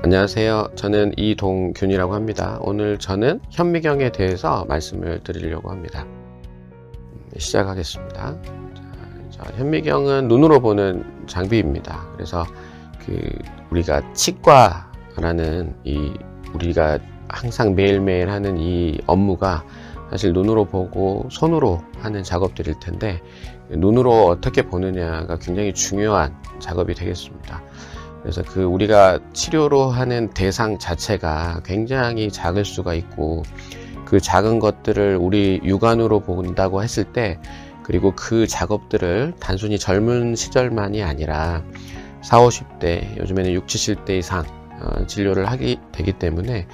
안녕하세요. 저는 이동균이라고 합니다. 오늘 저는 현미경에 대해서 말씀을 드리려고 합니다. 시작하겠습니다. 현미경은 눈으로 보는 장비입니다. 그래서 우리가 치과라는 우리가 항상 매일매일 하는 이 업무가 사실 눈으로 보고 손으로 하는 작업들일 텐데, 눈으로 어떻게 보느냐가 굉장히 중요한 작업이 되겠습니다. 그래서 우리가 치료로 하는 대상 자체가 굉장히 작을 수가 있고, 그 작은 것들을 우리 육안으로 본다고 했을 때, 그리고 그 작업들을 단순히 젊은 시절만이 아니라 40, 50대, 요즘에는 60, 70대 이상 진료를 하게 되기 때문에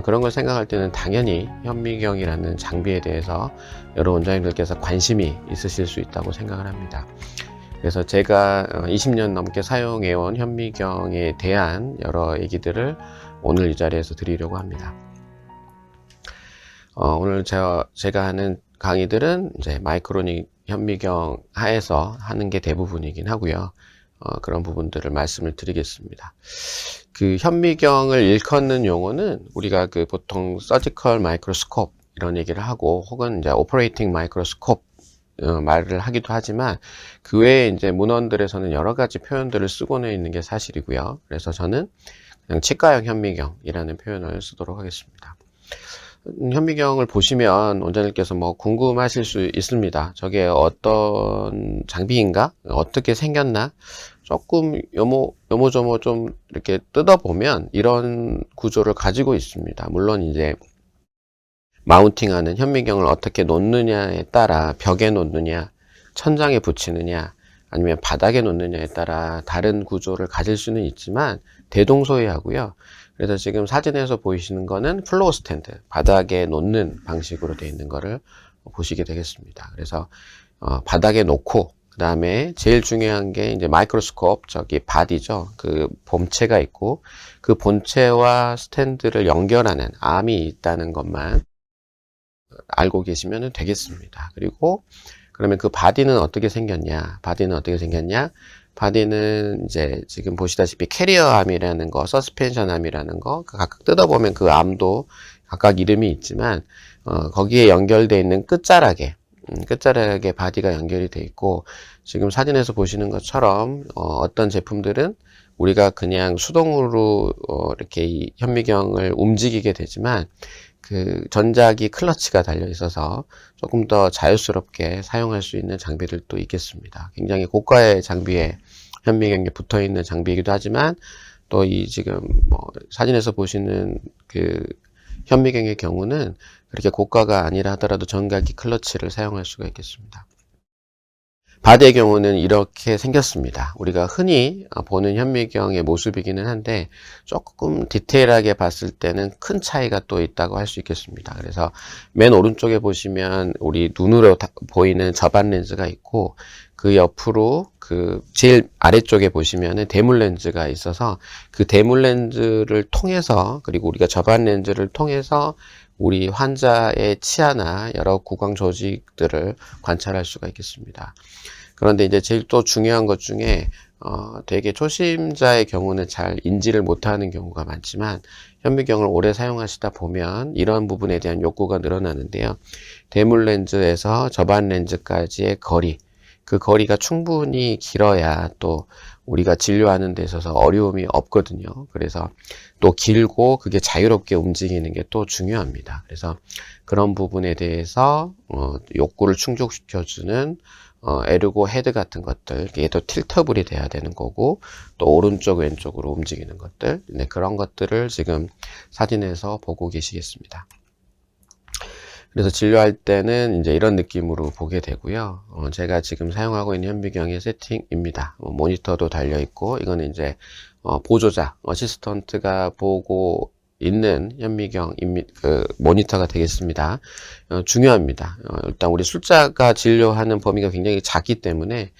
그런 걸 생각할 때는 당연히 현미경이라는 장비에 대해서 여러 원장님들께서 관심이 있으실 수 있다고 생각을 합니다. 그래서 제가 20년 넘게 사용해온 현미경에 대한 여러 얘기들을 오늘 이 자리에서 드리려고 합니다. 오늘 제가 하는 강의들은 이제 마이크로닉 현미경 하에서 하는 게 대부분이긴 하고요. 그런 부분들을 말씀을 드리겠습니다. 현미경을 일컫는 용어는 우리가 보통 서지컬 마이크로스콥 이런 얘기를 하고, 혹은 이제 오퍼레이팅 마이크로스콥 말을 하기도 하지만, 그 외에 이제 문헌들에서는 여러 가지 표현들을 쓰고는 있는 게 사실이고요. 그래서 저는 그냥 치과형 현미경이라는 표현을 쓰도록 하겠습니다. 현미경을 보시면 원장님께서 궁금하실 수 있습니다. 저게 어떤 장비인가? 어떻게 생겼나? 조금 요모조모 좀 이렇게 뜯어보면 이런 구조를 가지고 있습니다. 물론 이제 마운팅하는 현미경을 어떻게 놓느냐에 따라, 벽에 놓느냐, 천장에 붙이느냐, 아니면 바닥에 놓느냐에 따라 다른 구조를 가질 수는 있지만 대동소이하고요. 그래서 지금 사진에서 보이시는 거는 플로어 스탠드, 바닥에 놓는 방식으로 되어 있는 거를 보시게 되겠습니다. 그래서 바닥에 놓고, 그 다음에 제일 중요한 게 이제 마이크로스콥, 저기 바디죠. 본체가 있고, 그 본체와 스탠드를 연결하는 암이 있다는 것만 알고 계시면 되겠습니다. 그리고 그러면 그 바디는 어떻게 생겼냐? 바디는 이제 지금 보시다시피 캐리어 암이라는 거, 서스펜션 암이라는 거, 각각 뜯어보면 그 암도 각각 이름이 있지만, 거기에 연결되어 있는 끝자락에 바디가 연결이 되어 있고, 지금 사진에서 보시는 것처럼, 어떤 제품들은 우리가 그냥 수동으로, 이렇게 이 현미경을 움직이게 되지만, 전자기 클러치가 달려 있어서 조금 더 자유스럽게 사용할 수 있는 장비들도 있겠습니다. 굉장히 고가의 장비에 현미경이 붙어 있는 장비이기도 하지만, 또 지금 사진에서 보시는 현미경의 경우는 그렇게 고가가 아니라 하더라도 전자기 클러치를 사용할 수가 있겠습니다. 바디의 경우는 이렇게 생겼습니다. 우리가 흔히 보는 현미경의 모습이기는 한데, 조금 디테일하게 봤을 때는 큰 차이가 또 있다고 할 수 있겠습니다. 그래서 맨 오른쪽에 보시면 우리 눈으로 보이는 접안 렌즈가 있고, 그 옆으로 제일 아래쪽에 보시면은 대물 렌즈가 있어서, 그 대물 렌즈를 통해서, 그리고 우리가 접안 렌즈를 통해서 우리 환자의 치아나 여러 구강 조직들을 관찰할 수가 있겠습니다. 그런데 이제 제일 또 중요한 것 중에 되게 초심자의 경우는 잘 인지를 못하는 경우가 많지만, 현미경을 오래 사용하시다 보면 이런 부분에 대한 욕구가 늘어나는데요. 대물 렌즈에서 접안 렌즈까지의 거리, 그 거리가 충분히 길어야 또 우리가 진료하는 데 있어서 어려움이 없거든요. 그래서 또 길고 그게 자유롭게 움직이는 게 또 중요합니다. 그래서 그런 부분에 대해서 욕구를 충족시켜주는 에르고 헤드 같은 것들, 얘도 틸터블이 돼야 되는 거고, 또 오른쪽 왼쪽으로 움직이는 것들, 그런 것들을 지금 사진에서 보고 계시겠습니다. 그래서 진료할 때는 이제 이런 느낌으로 보게 되고요. 제가 지금 사용하고 있는 현미경의 세팅입니다. 모니터도 달려 있고, 이거는 이제 보조자, 어시스턴트가 보고 있는 현미경 모니터가 되겠습니다. 중요합니다. 일단 우리 술자가 진료하는 범위가 굉장히 작기 때문에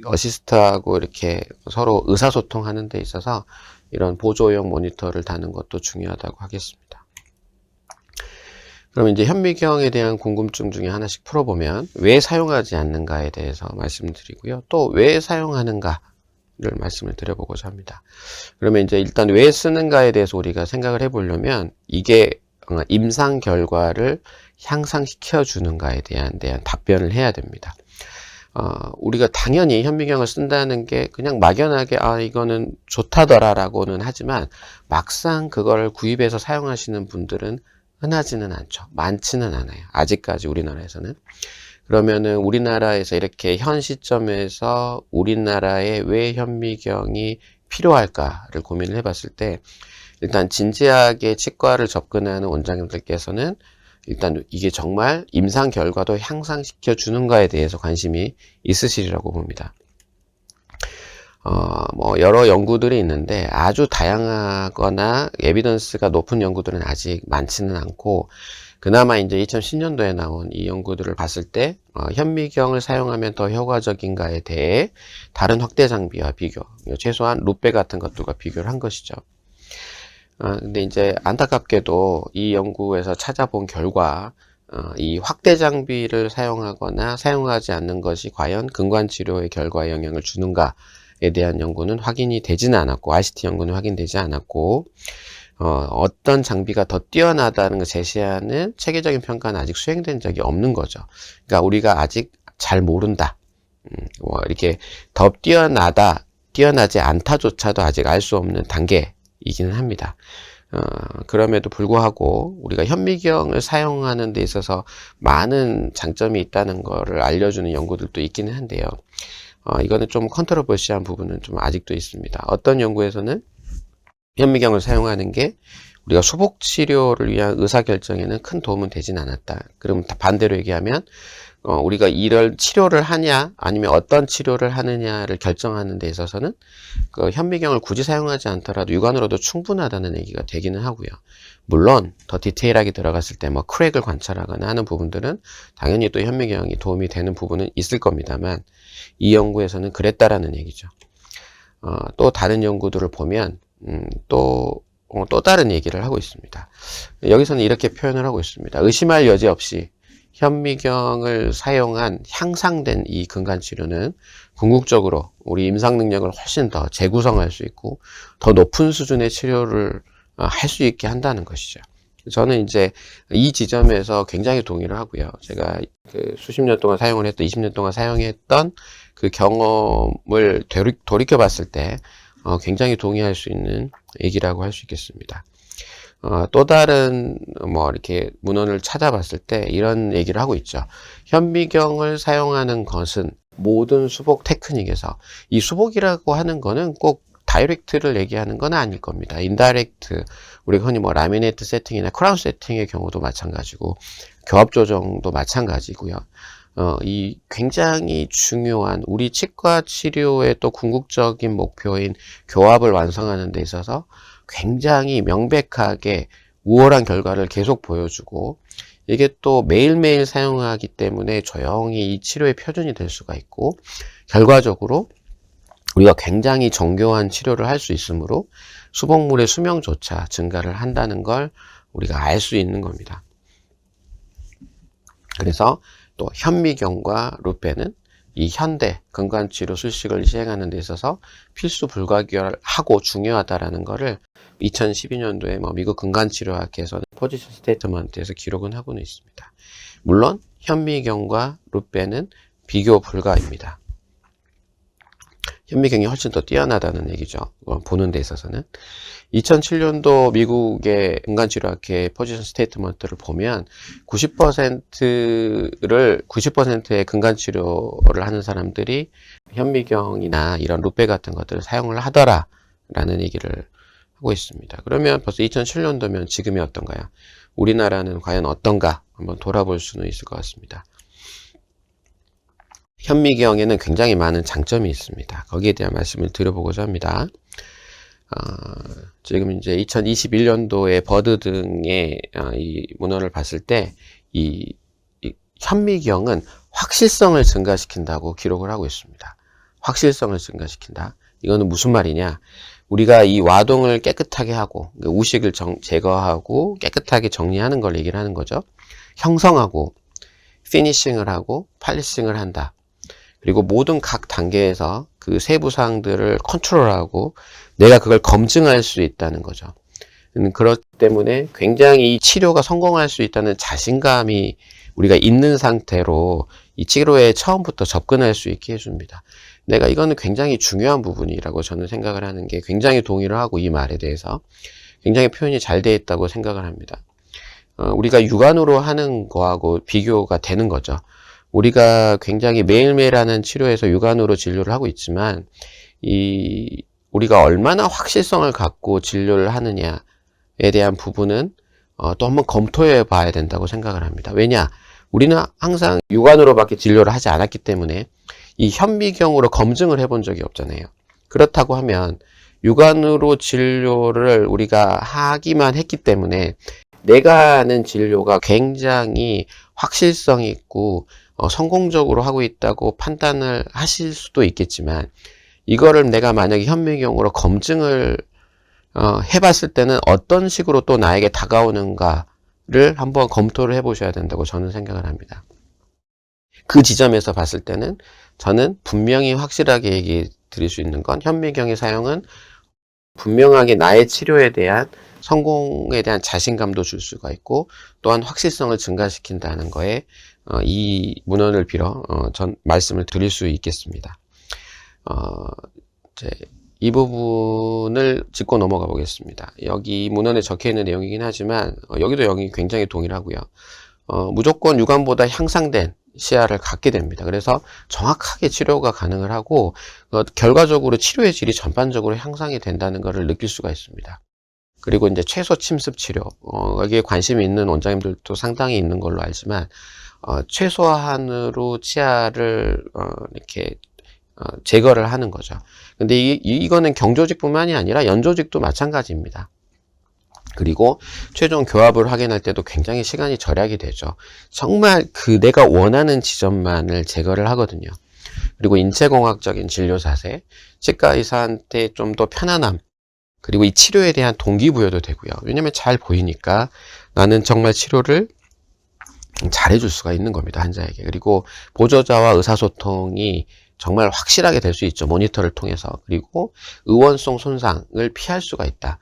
어시스트하고 이렇게 서로 의사소통하는 데 있어서 이런 보조용 모니터를 다는 것도 중요하다고 하겠습니다. 그럼 이제 현미경에 대한 궁금증 중에 하나씩 풀어보면, 왜 사용하지 않는가에 대해서 말씀드리고요. 또 왜 사용하는가 말씀을 드려보고자 합니다. 그러면 이제 일단 왜 쓰는가에 대해서 우리가 생각을 해보려면 이게 임상 결과를 향상시켜 주는가에 대한 답변을 해야 됩니다. 우리가 당연히 현미경을 쓴다는 게 그냥 막연하게 이거는 좋다더라라고는 하지만 막상 그걸 구입해서 사용하시는 분들은 흔하지는 않죠. 많지는 않아요. 아직까지 우리나라에서는. 그러면은 우리나라에서 이렇게 현 시점에서 우리나라에 왜 현미경이 필요할까를 고민을 해봤을 때 일단 진지하게 치과를 접근하는 원장님들께서는 일단 이게 정말 임상 결과도 향상시켜 주는가에 대해서 관심이 있으시리라고 봅니다. 뭐 여러 연구들이 있는데 아주 다양하거나 에비던스가 높은 연구들은 아직 많지는 않고 그나마 이제 2010년도에 나온 이 연구들을 봤을 때 현미경을 사용하면 더 효과적인가에 대해 다른 확대 장비와 비교, 최소한 루페 같은 것들과 비교를 한 것이죠. 근데 이제 안타깝게도 이 연구에서 찾아본 결과 이 확대 장비를 사용하거나 사용하지 않는 것이 과연 근관 치료의 결과에 영향을 주는가에 대한 연구는 확인이 되지는 않았고 RCT 연구는 확인되지 않았고 어떤 장비가 더 뛰어나다는 걸 제시하는 체계적인 평가는 아직 수행된 적이 없는 거죠. 그러니까 우리가 아직 잘 모른다. 이렇게 더 뛰어나지 않다조차도 아직 알 수 없는 단계이기는 합니다. 그럼에도 불구하고 우리가 현미경을 사용하는 데 있어서 많은 장점이 있다는 것을 알려주는 연구들도 있기는 한데요. 이거는 좀 컨트로버시한 부분은 좀 아직도 있습니다. 어떤 연구에서는 현미경을 사용하는 게 우리가 수복 치료를 위한 의사결정에는 큰 도움은 되진 않았다. 그럼 반대로 얘기하면 우리가 이런 치료를 하냐 아니면 어떤 치료를 하느냐를 결정하는 데 있어서는 그 현미경을 굳이 사용하지 않더라도 육안으로도 충분하다는 얘기가 되기는 하고요. 물론 더 디테일하게 들어갔을 때 뭐 크랙을 관찰하거나 하는 부분들은 당연히 또 현미경이 도움이 되는 부분은 있을 겁니다만 이 연구에서는 그랬다라는 얘기죠. 또 다른 연구들을 보면 또 다른 얘기를 하고 있습니다. 여기서는 이렇게 표현을 하고 있습니다. 의심할 여지 없이 현미경을 사용한 향상된 이 근간치료는 궁극적으로 우리 임상 능력을 훨씬 더 재구성할 수 있고 더 높은 수준의 치료를 할 수 있게 한다는 것이죠. 저는 이제 이 지점에서 굉장히 동의를 하고요. 제가 그 수십 년 동안 사용을 했던 20년 동안 사용했던 그 경험을 돌이켜 봤을 때 굉장히 동의할 수 있는 얘기라고 할 수 있겠습니다. 또 다른 이렇게 문헌을 찾아봤을 때 이런 얘기를 하고 있죠. 현미경을 사용하는 것은 모든 수복 테크닉에서 이 수복이라고 하는 거는 꼭 다이렉트를 얘기하는 건 아닐 겁니다. 인다이렉트, 우리가 흔히 라미네이트 세팅이나 크라운 세팅의 경우도 마찬가지고 교합 조정도 마찬가지고요. 이 굉장히 중요한 우리 치과 치료의 또 궁극적인 목표인 교합을 완성하는 데 있어서 굉장히 명백하게 우월한 결과를 계속 보여주고 이게 또 매일매일 사용하기 때문에 조용히 이 치료의 표준이 될 수가 있고 결과적으로 우리가 굉장히 정교한 치료를 할 수 있으므로 수복물의 수명조차 증가를 한다는 걸 우리가 알 수 있는 겁니다. 그래서 또 현미경과 루페는 이 현대 근간치료 술식을 시행하는 데 있어서 필수 불가결하고 중요하다라는 것을 2012년도에 미국 근간치료학회에서는 포지션 스테이트먼트에서 기록은 하고는 있습니다. 물론 현미경과 루페는 비교 불가입니다. 현미경이 훨씬 더 뛰어나다는 얘기죠. 보는 데 있어서는. 2007년도 미국의 근간치료학회 포지션 스테이트먼트를 보면 90%의 근간치료를 하는 사람들이 현미경이나 이런 루페 같은 것들을 사용을 하더라라는 얘기를 하고 있습니다. 그러면 벌써 2007년도면 지금이 어떤가요? 우리나라는 과연 어떤가 한번 돌아볼 수는 있을 것 같습니다. 현미경에는 굉장히 많은 장점이 있습니다. 거기에 대한 말씀을 드려보고자 합니다. 지금 이제 2021년도에 버드 등의 이 문헌을 봤을 때 이 현미경은 확실성을 증가시킨다고 기록을 하고 있습니다. 확실성을 증가시킨다. 이거는 무슨 말이냐? 우리가 이 와동을 깨끗하게 하고 우식을 제거하고 깨끗하게 정리하는 걸 얘기를 하는 거죠. 형성하고 피니싱을 하고 팔리싱을 한다. 그리고 모든 각 단계에서 그 세부 사항들을 컨트롤하고 내가 그걸 검증할 수 있다는 거죠. 그렇기 때문에 굉장히 이 치료가 성공할 수 있다는 자신감이 우리가 있는 상태로 이 치료에 처음부터 접근할 수 있게 해줍니다. 내가 이거는 굉장히 중요한 부분이라고 저는 생각을 하는 게, 굉장히 동의를 하고 이 말에 대해서 굉장히 표현이 잘 되어 있다고 생각을 합니다. 우리가 육안으로 하는 거하고 비교가 되는 거죠. 우리가 굉장히 매일매일 하는 치료에서 육안으로 진료를 하고 있지만, 우리가 얼마나 확실성을 갖고 진료를 하느냐에 대한 부분은 또 한번 검토해 봐야 된다고 생각을 합니다. 왜냐? 우리는 항상 육안으로밖에 진료를 하지 않았기 때문에 이 현미경으로 검증을 해본 적이 없잖아요. 그렇다고 하면 육안으로 진료를 우리가 하기만 했기 때문에 내가 하는 진료가 굉장히 확실성 있고 성공적으로 하고 있다고 판단을 하실 수도 있겠지만, 이거를 내가 만약에 현미경으로 검증을 해봤을 때는 어떤 식으로 또 나에게 다가오는가를 한번 검토를 해보셔야 된다고 저는 생각을 합니다. 그 지점에서 봤을 때는 저는 분명히 확실하게 얘기 드릴 수 있는 건, 현미경의 사용은 분명하게 나의 치료에 대한 성공에 대한 자신감도 줄 수가 있고, 또한 확실성을 증가시킨다는 거에 이 문헌을 빌어 전 말씀을 드릴 수 있겠습니다. 이 부분을 짚고 넘어가 보겠습니다. 여기 문헌에 적혀 있는 내용이긴 하지만 여기도 여기 굉장히 동일하고요. 무조건 육안보다 향상된 시야를 갖게 됩니다. 그래서 정확하게 치료가 가능을 하고 결과적으로 치료의 질이 전반적으로 향상이 된다는 것을 느낄 수가 있습니다. 그리고 이제 최소 침습 치료, 여기에 관심이 있는 원장님들도 상당히 있는 걸로 알지만, 최소한으로 치아를 이렇게 제거를 하는 거죠. 근데 이거는 경조직뿐만이 아니라 연조직도 마찬가지입니다. 그리고 최종 교합을 확인할 때도 굉장히 시간이 절약이 되죠. 정말 내가 원하는 지점만을 제거를 하거든요. 그리고 인체공학적인 진료 자세, 치과 의사한테 좀 더 편안함, 그리고 이 치료에 대한 동기부여도 되고요. 왜냐면 잘 보이니까 나는 정말 치료를 잘해줄 수가 있는 겁니다, 환자에게. 그리고 보조자와 의사소통이 정말 확실하게 될 수 있죠, 모니터를 통해서. 그리고 의원성 손상을 피할 수가 있다.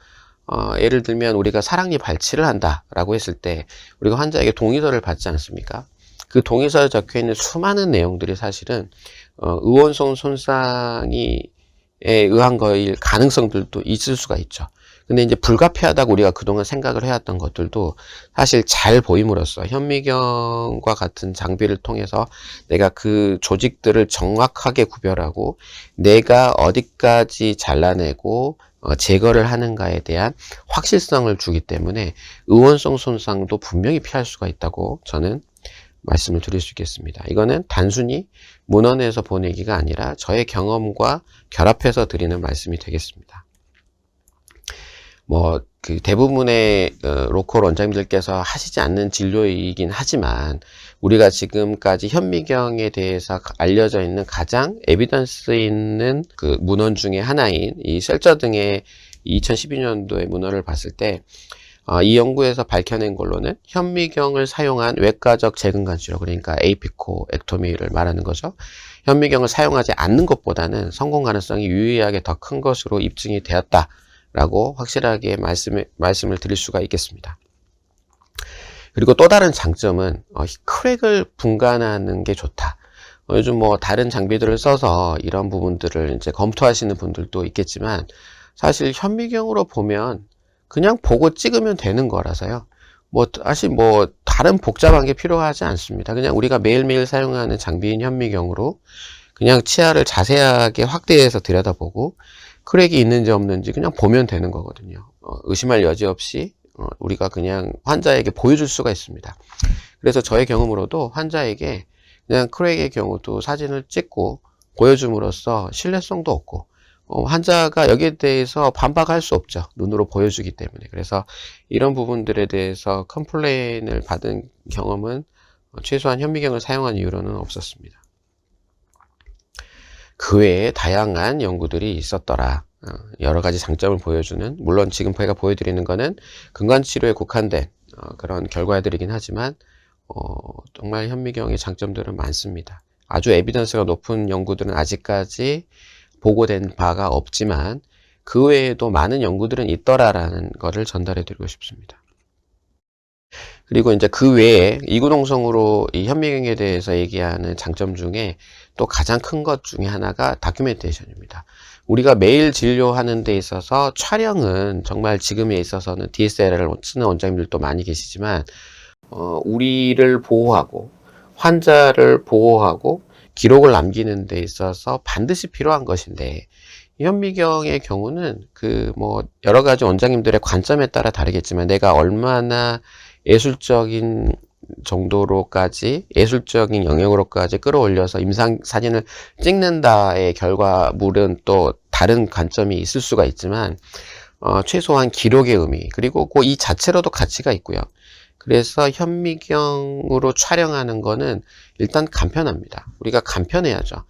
예를 들면 우리가 사랑니 발치를 한다라고 했을 때 우리가 환자에게 동의서를 받지 않습니까? 그 동의서에 적혀 있는 수많은 내용들이 사실은 의원성 손상이 의한 거일 가능성들도 있을 수가 있죠. 근데 이제 불가피하다고 우리가 그동안 생각을 해왔던 것들도 사실 잘 보임으로써 현미경과 같은 장비를 통해서 내가 그 조직들을 정확하게 구별하고 내가 어디까지 잘라내고 제거를 하는가에 대한 확실성을 주기 때문에 의원성 손상도 분명히 피할 수가 있다고 저는 말씀을 드릴 수 있겠습니다. 이거는 단순히 문헌에서 본 얘기가 아니라 저의 경험과 결합해서 드리는 말씀이 되겠습니다. 그 대부분의 로컬 원장님들께서 하시지 않는 진료이긴 하지만, 우리가 지금까지 현미경에 대해서 알려져 있는 가장 에비던스 있는 그 문헌 중에 하나인 이 셀저 등의 2012년도의 문헌을 봤을 때, 이 연구에서 밝혀낸 걸로는 현미경을 사용한 외과적 재근간 치료, 그러니까 에이피코 액토미를 말하는 거죠. 현미경을 사용하지 않는 것보다는 성공 가능성이 유의하게 더 큰 것으로 입증이 되었다라고 확실하게 말씀을 드릴 수가 있겠습니다. 그리고 또 다른 장점은 크랙을 분간하는 게 좋다. 요즘 다른 장비들을 써서 이런 부분들을 이제 검토하시는 분들도 있겠지만, 사실 현미경으로 보면 그냥 보고 찍으면 되는 거라서요. 사실 다른 복잡한 게 필요하지 않습니다. 그냥 우리가 매일매일 사용하는 장비인 현미경으로 그냥 치아를 자세하게 확대해서 들여다보고 크랙이 있는지 없는지 그냥 보면 되는 거거든요. 의심할 여지 없이 우리가 그냥 환자에게 보여줄 수가 있습니다. 그래서 저의 경험으로도 환자에게 그냥 크랙의 경우도 사진을 찍고 보여줌으로써 신뢰성도 없고, 환자가 여기에 대해서 반박할 수 없죠. 눈으로 보여주기 때문에. 그래서 이런 부분들에 대해서 컴플레인을 받은 경험은 최소한 현미경을 사용한 이후로는 없었습니다. 그 외에 다양한 연구들이 있었더라. 여러 가지 장점을 보여주는, 물론 지금 제가 보여드리는 거는 근관치료에 국한된 그런 결과들이긴 하지만 정말 현미경의 장점들은 많습니다. 아주 에비던스가 높은 연구들은 아직까지 보고된 바가 없지만 그 외에도 많은 연구들은 있더라라는 거를 전달해 드리고 싶습니다. 그리고 이제 그 외에 이구동성으로 이 현미경에 대해서 얘기하는 장점 중에 또 가장 큰 것 중에 하나가 다큐멘테이션입니다. 우리가 매일 진료하는 데 있어서 촬영은 정말 지금에 있어서는 DSLR을 쓰는 원장님들도 많이 계시지만 우리를 보호하고 환자를 보호하고 기록을 남기는 데 있어서 반드시 필요한 것인데 현미경의 경우는 여러 가지 원장님들의 관점에 따라 다르겠지만 내가 얼마나 예술적인 정도로까지 예술적인 영역으로까지 끌어올려서 임상 사진을 찍는다의 결과물은 또 다른 관점이 있을 수가 있지만 최소한 기록의 의미 그리고 이 자체로도 가치가 있고요. 그래서 현미경으로 촬영하는 거는 일단 간편합니다. 우리가 간편해야죠.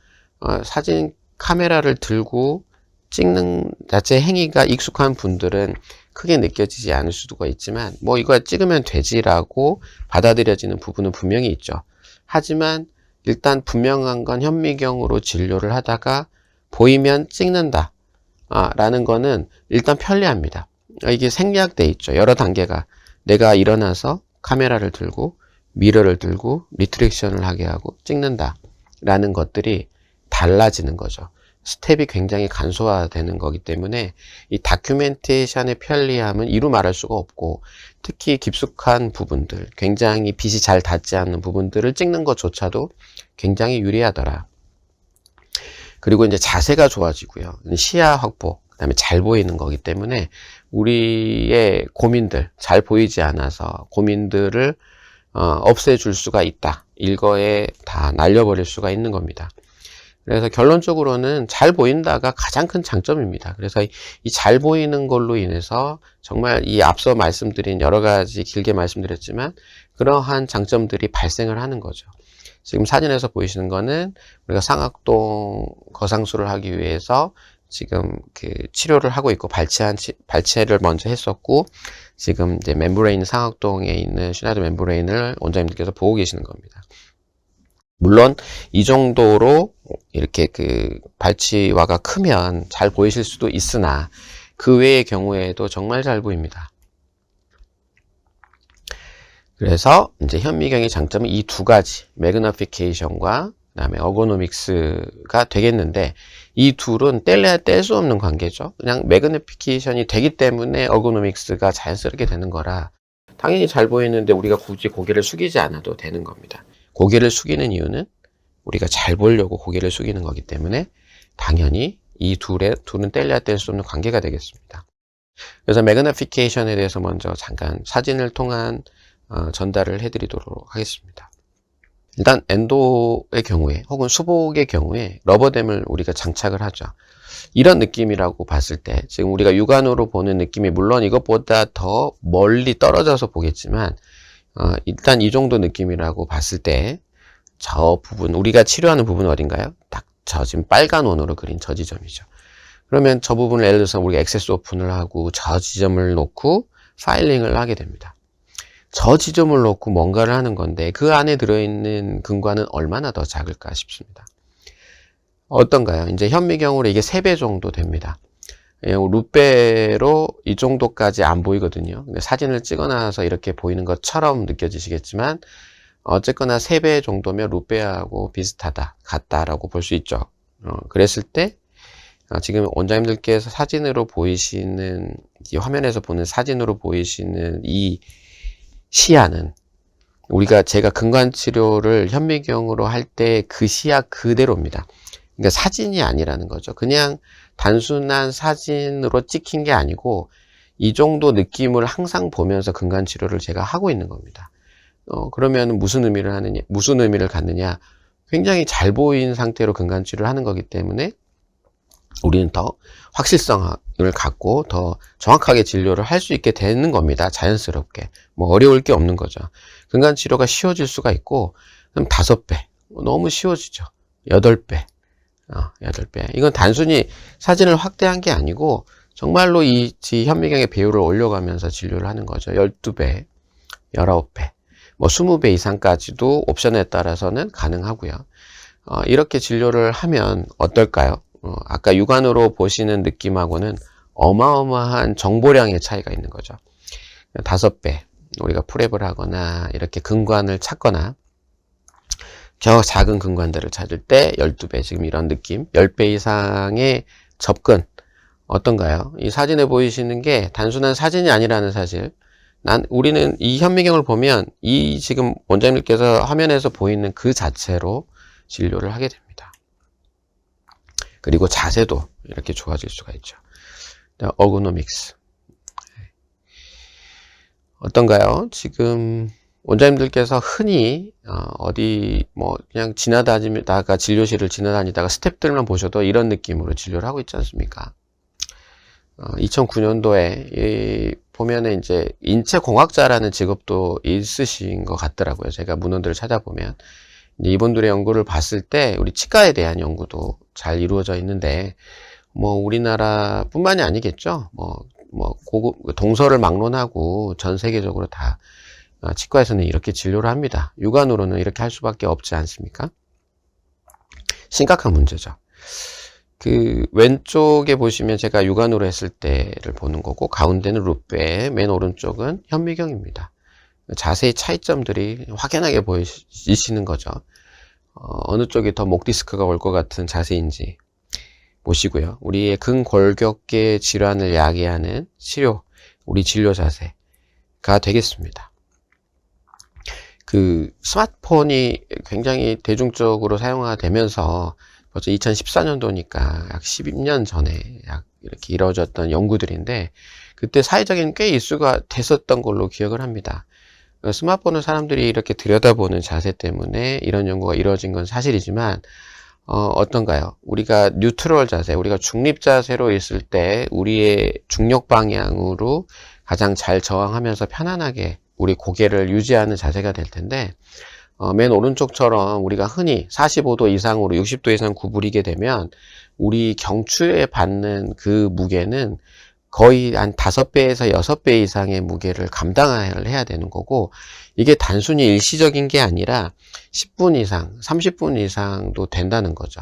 사진 카메라를 들고 찍는 자체 행위가 익숙한 분들은 크게 느껴지지 않을 수가 있지만 이거 찍으면 되지라고 받아들여지는 부분은 분명히 있죠. 하지만 일단 분명한 건 현미경으로 진료를 하다가 보이면 찍는다 라는 거는 일단 편리합니다. 이게 생략돼 있죠. 여러 단계가 내가 일어나서 카메라를 들고 미러를 들고 리트랙션을 하게 하고 찍는다 라는 것들이 달라지는 거죠. 스텝이 굉장히 간소화되는 거기 때문에 이 다큐멘테이션의 편리함은 이루 말할 수가 없고 특히 깊숙한 부분들, 굉장히 빛이 잘 닿지 않는 부분들을 찍는 것조차도 굉장히 유리하더라. 그리고 이제 자세가 좋아지고요. 시야 확보, 그 다음에 잘 보이는 거기 때문에 우리의 고민들, 잘 보이지 않아서 고민들을 없애줄 수가 있다. 일거에 다 날려버릴 수가 있는 겁니다. 그래서 결론적으로는 잘 보인다가 가장 큰 장점입니다. 그래서 이 잘 보이는 걸로 인해서 정말 이 앞서 말씀드린 여러 가지 길게 말씀드렸지만 그러한 장점들이 발생을 하는 거죠. 지금 사진에서 보이시는 거는 우리가 상악동 거상술을 하기 위해서 지금 치료를 하고 있고 발치를 먼저 했었고 지금 이제 멤브레인 상악동에 있는 슈나이더 멤브레인을 원장님들께서 보고 계시는 겁니다. 물론 이 정도로 이렇게 발치와가 크면 잘 보이실 수도 있으나 그 외의 경우에도 정말 잘 보입니다. 그래서 이제 현미경의 장점은 이 두 가지 매그니피케이션과 그다음에 어고노믹스가 되겠는데 이 둘은 뗄래야 뗄 수 없는 관계죠. 그냥 매그니피케이션이 되기 때문에 어고노믹스가 자연스럽게 되는 거라 당연히 잘 보이는데 우리가 굳이 고개를 숙이지 않아도 되는 겁니다. 고개를 숙이는 이유는 우리가 잘 보려고 고개를 숙이는 거기 때문에 당연히 이 둘은 뗄래야 뗄 수 없는 관계가 되겠습니다. 그래서 매그니피케이션에 대해서 먼저 잠깐 사진을 통한 전달을 해드리도록 하겠습니다. 일단 엔도의 경우에 혹은 수복의 경우에 러버댐을 우리가 장착을 하죠. 이런 느낌이라고 봤을 때 지금 우리가 육안으로 보는 느낌이 물론 이것보다 더 멀리 떨어져서 보겠지만 일단 이 정도 느낌이라고 봤을 때 저 부분 우리가 치료하는 부분은 어딘가요? 딱 저 지금 빨간 원으로 그린 저 지점이죠. 그러면 저 부분을 예를 들어서 우리가 액세스 오픈을 하고 저 지점을 놓고 파일링을 하게 됩니다. 저 지점을 놓고 뭔가를 하는 건데 그 안에 들어있는 근관은 얼마나 더 작을까 싶습니다. 어떤가요? 이제 현미경으로 이게 3배 정도 됩니다. 룻배로 이 정도까지 안 보이거든요. 근데 사진을 찍어놔서 이렇게 보이는 것처럼 느껴지시겠지만 어쨌거나 3배 정도면 룻배하고 비슷하다, 같다라고 볼 수 있죠. 그랬을 때 지금 원장님들께서 사진으로 보이시는 이 화면에서 보는 사진으로 보이시는 이 시야는 제가 근관 치료를 현미경으로 할 때 그 시야 그대로입니다. 그러니까 사진이 아니라는 거죠. 그냥 단순한 사진으로 찍힌 게 아니고 이 정도 느낌을 항상 보면서 근관 치료를 제가 하고 있는 겁니다. 그러면 무슨 의미를 갖느냐? 굉장히 잘 보인 상태로 근관 치료를 하는 거기 때문에 우리는 더 확실성을 갖고 더 정확하게 진료를 할 수 있게 되는 겁니다. 자연스럽게. 어려울 게 없는 거죠. 근관 치료가 쉬워질 수가 있고, 그럼 5배. 너무 쉬워지죠. 8배. 8배. 이건 단순히 사진을 확대한 게 아니고, 정말로 이 현미경의 배율을 올려가면서 진료를 하는 거죠. 12배, 19배, 20배 이상까지도 옵션에 따라서는 가능하고요. 이렇게 진료를 하면 어떨까요? 아까 육안으로 보시는 느낌하고는 어마어마한 정보량의 차이가 있는 거죠. 5배, 우리가 프랩을 하거나 이렇게 근관을 찾거나 저 작은 근관들을 찾을 때 12배, 지금 이런 느낌, 10배 이상의 접근. 어떤가요? 이 사진에 보이시는 게 단순한 사진이 아니라는 사실. 우리는 이 현미경을 보면 이 지금 원장님께서 화면에서 보이는 그 자체로 진료를 하게 됩니다. 그리고 자세도 이렇게 좋아질 수가 있죠. 어고노믹스. 어떤가요? 지금 원장님들께서 흔히 어디 뭐 그냥 지나다니다가 진료실을 지나다니다가 스태프들만 보셔도 이런 느낌으로 진료를 하고 있지 않습니까? 2009년도에 보면은 이제 인체공학자라는 직업도 있으신 것 같더라고요. 제가 문헌들을 찾아보면 이분들의 연구를 봤을 때 우리 치과에 대한 연구도 잘 이루어져 있는데 뭐 우리나라뿐만이 아니겠죠. 고급 동서를 막론하고 전 세계적으로 다 치과에서는 이렇게 진료를 합니다. 육안으로는 이렇게 할 수밖에 없지 않습니까? 심각한 문제죠. 그 왼쪽에 보시면 제가 육안으로 했을 때를 보는 거고 가운데는 루페, 맨 오른쪽은 현미경입니다. 자세히 차이점들이 확연하게 보이시는 거죠. 어느 쪽이 더 목 디스크가 올 것 같은 자세인지 보시고요. 우리의 근골격계 질환을 야기하는 치료, 우리 진료 자세가 되겠습니다. 그 스마트폰이 굉장히 대중적으로 사용화되면서 벌써 2014년도니까 약 12년 전에 약 이렇게 이루어졌던 연구들인데 그때 사회적인 꽤 이슈가 됐었던 걸로 기억을 합니다. 스마트폰을 사람들이 이렇게 들여다보는 자세 때문에 이런 연구가 이루어진 건 사실이지만 어떤가요? 우리가 뉴트럴 자세, 우리가 중립 자세로 있을 때 우리의 중력 방향으로 가장 잘 저항하면서 편안하게 우리 고개를 유지하는 자세가 될 텐데 맨 오른쪽처럼 우리가 흔히 45도 이상으로 60도 이상 구부리게 되면 우리 경추에 받는 그 무게는 거의 한 5배에서 6배 이상의 무게를 감당을 해야 되는 거고 이게 단순히 일시적인 게 아니라 10분 이상, 30분 이상도 된다는 거죠.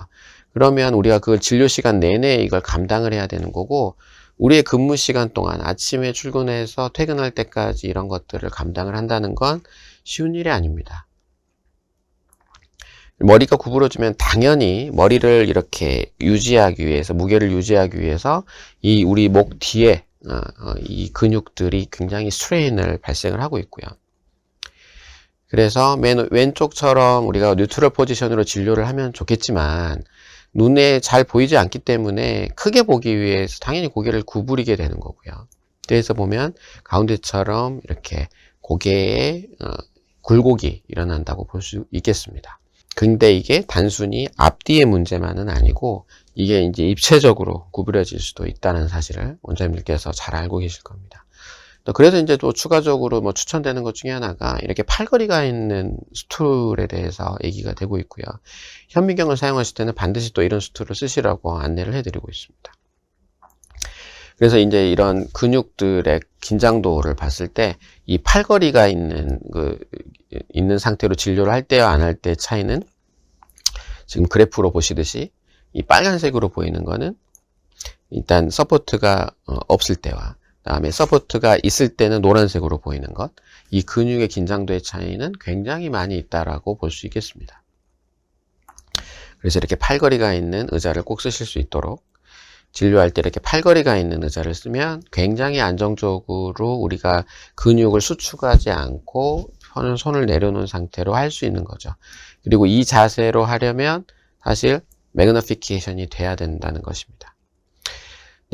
그러면 우리가 그 진료 시간 내내 이걸 감당을 해야 되는 거고 우리의 근무 시간 동안 아침에 출근해서 퇴근할 때까지 이런 것들을 감당을 한다는 건 쉬운 일이 아닙니다. 머리가 구부러지면 당연히 머리를 이렇게 유지하기 위해서, 무게를 유지하기 위해서 이 우리 목 뒤에 이 근육들이 굉장히 스트레인을 발생을 하고 있고요. 그래서 맨 왼쪽처럼 우리가 뉴트럴 포지션으로 진료를 하면 좋겠지만 눈에 잘 보이지 않기 때문에 크게 보기 위해서 당연히 고개를 구부리게 되는 거고요. 그래서 보면 가운데처럼 이렇게 고개에 굴곡이 일어난다고 볼 수 있겠습니다. 근데 이게 단순히 앞뒤의 문제만은 아니고 이게 이제 입체적으로 구부려질 수도 있다는 사실을 원장님들께서 잘 알고 계실 겁니다. 그래서 이제 또 추가적으로 뭐 추천되는 것 중에 하나가 이렇게 팔걸이가 있는 스툴에 대해서 얘기가 되고 있고요. 현미경을 사용하실 때는 반드시 또 이런 스툴을 쓰시라고 안내를 해드리고 있습니다. 그래서 이제 이런 근육들의 긴장도를 봤을 때 이 팔걸이가 있는 상태로 진료를 할 때와 안 할 때 차이는 지금 그래프로 보시듯이 이 빨간색으로 보이는 거는 일단 서포트가 없을 때와 다음에 서포트가 있을 때는 노란색으로 보이는 것, 이 근육의 긴장도의 차이는 굉장히 많이 있다라고 볼 수 있겠습니다. 그래서 이렇게 팔걸이가 있는 의자를 꼭 쓰실 수 있도록 진료할 때 이렇게 팔걸이가 있는 의자를 쓰면 굉장히 안정적으로 우리가 근육을 수축하지 않고 손을 내려놓은 상태로 할 수 있는 거죠. 그리고 이 자세로 하려면 사실 매그니피케이션이 돼야 된다는 것입니다.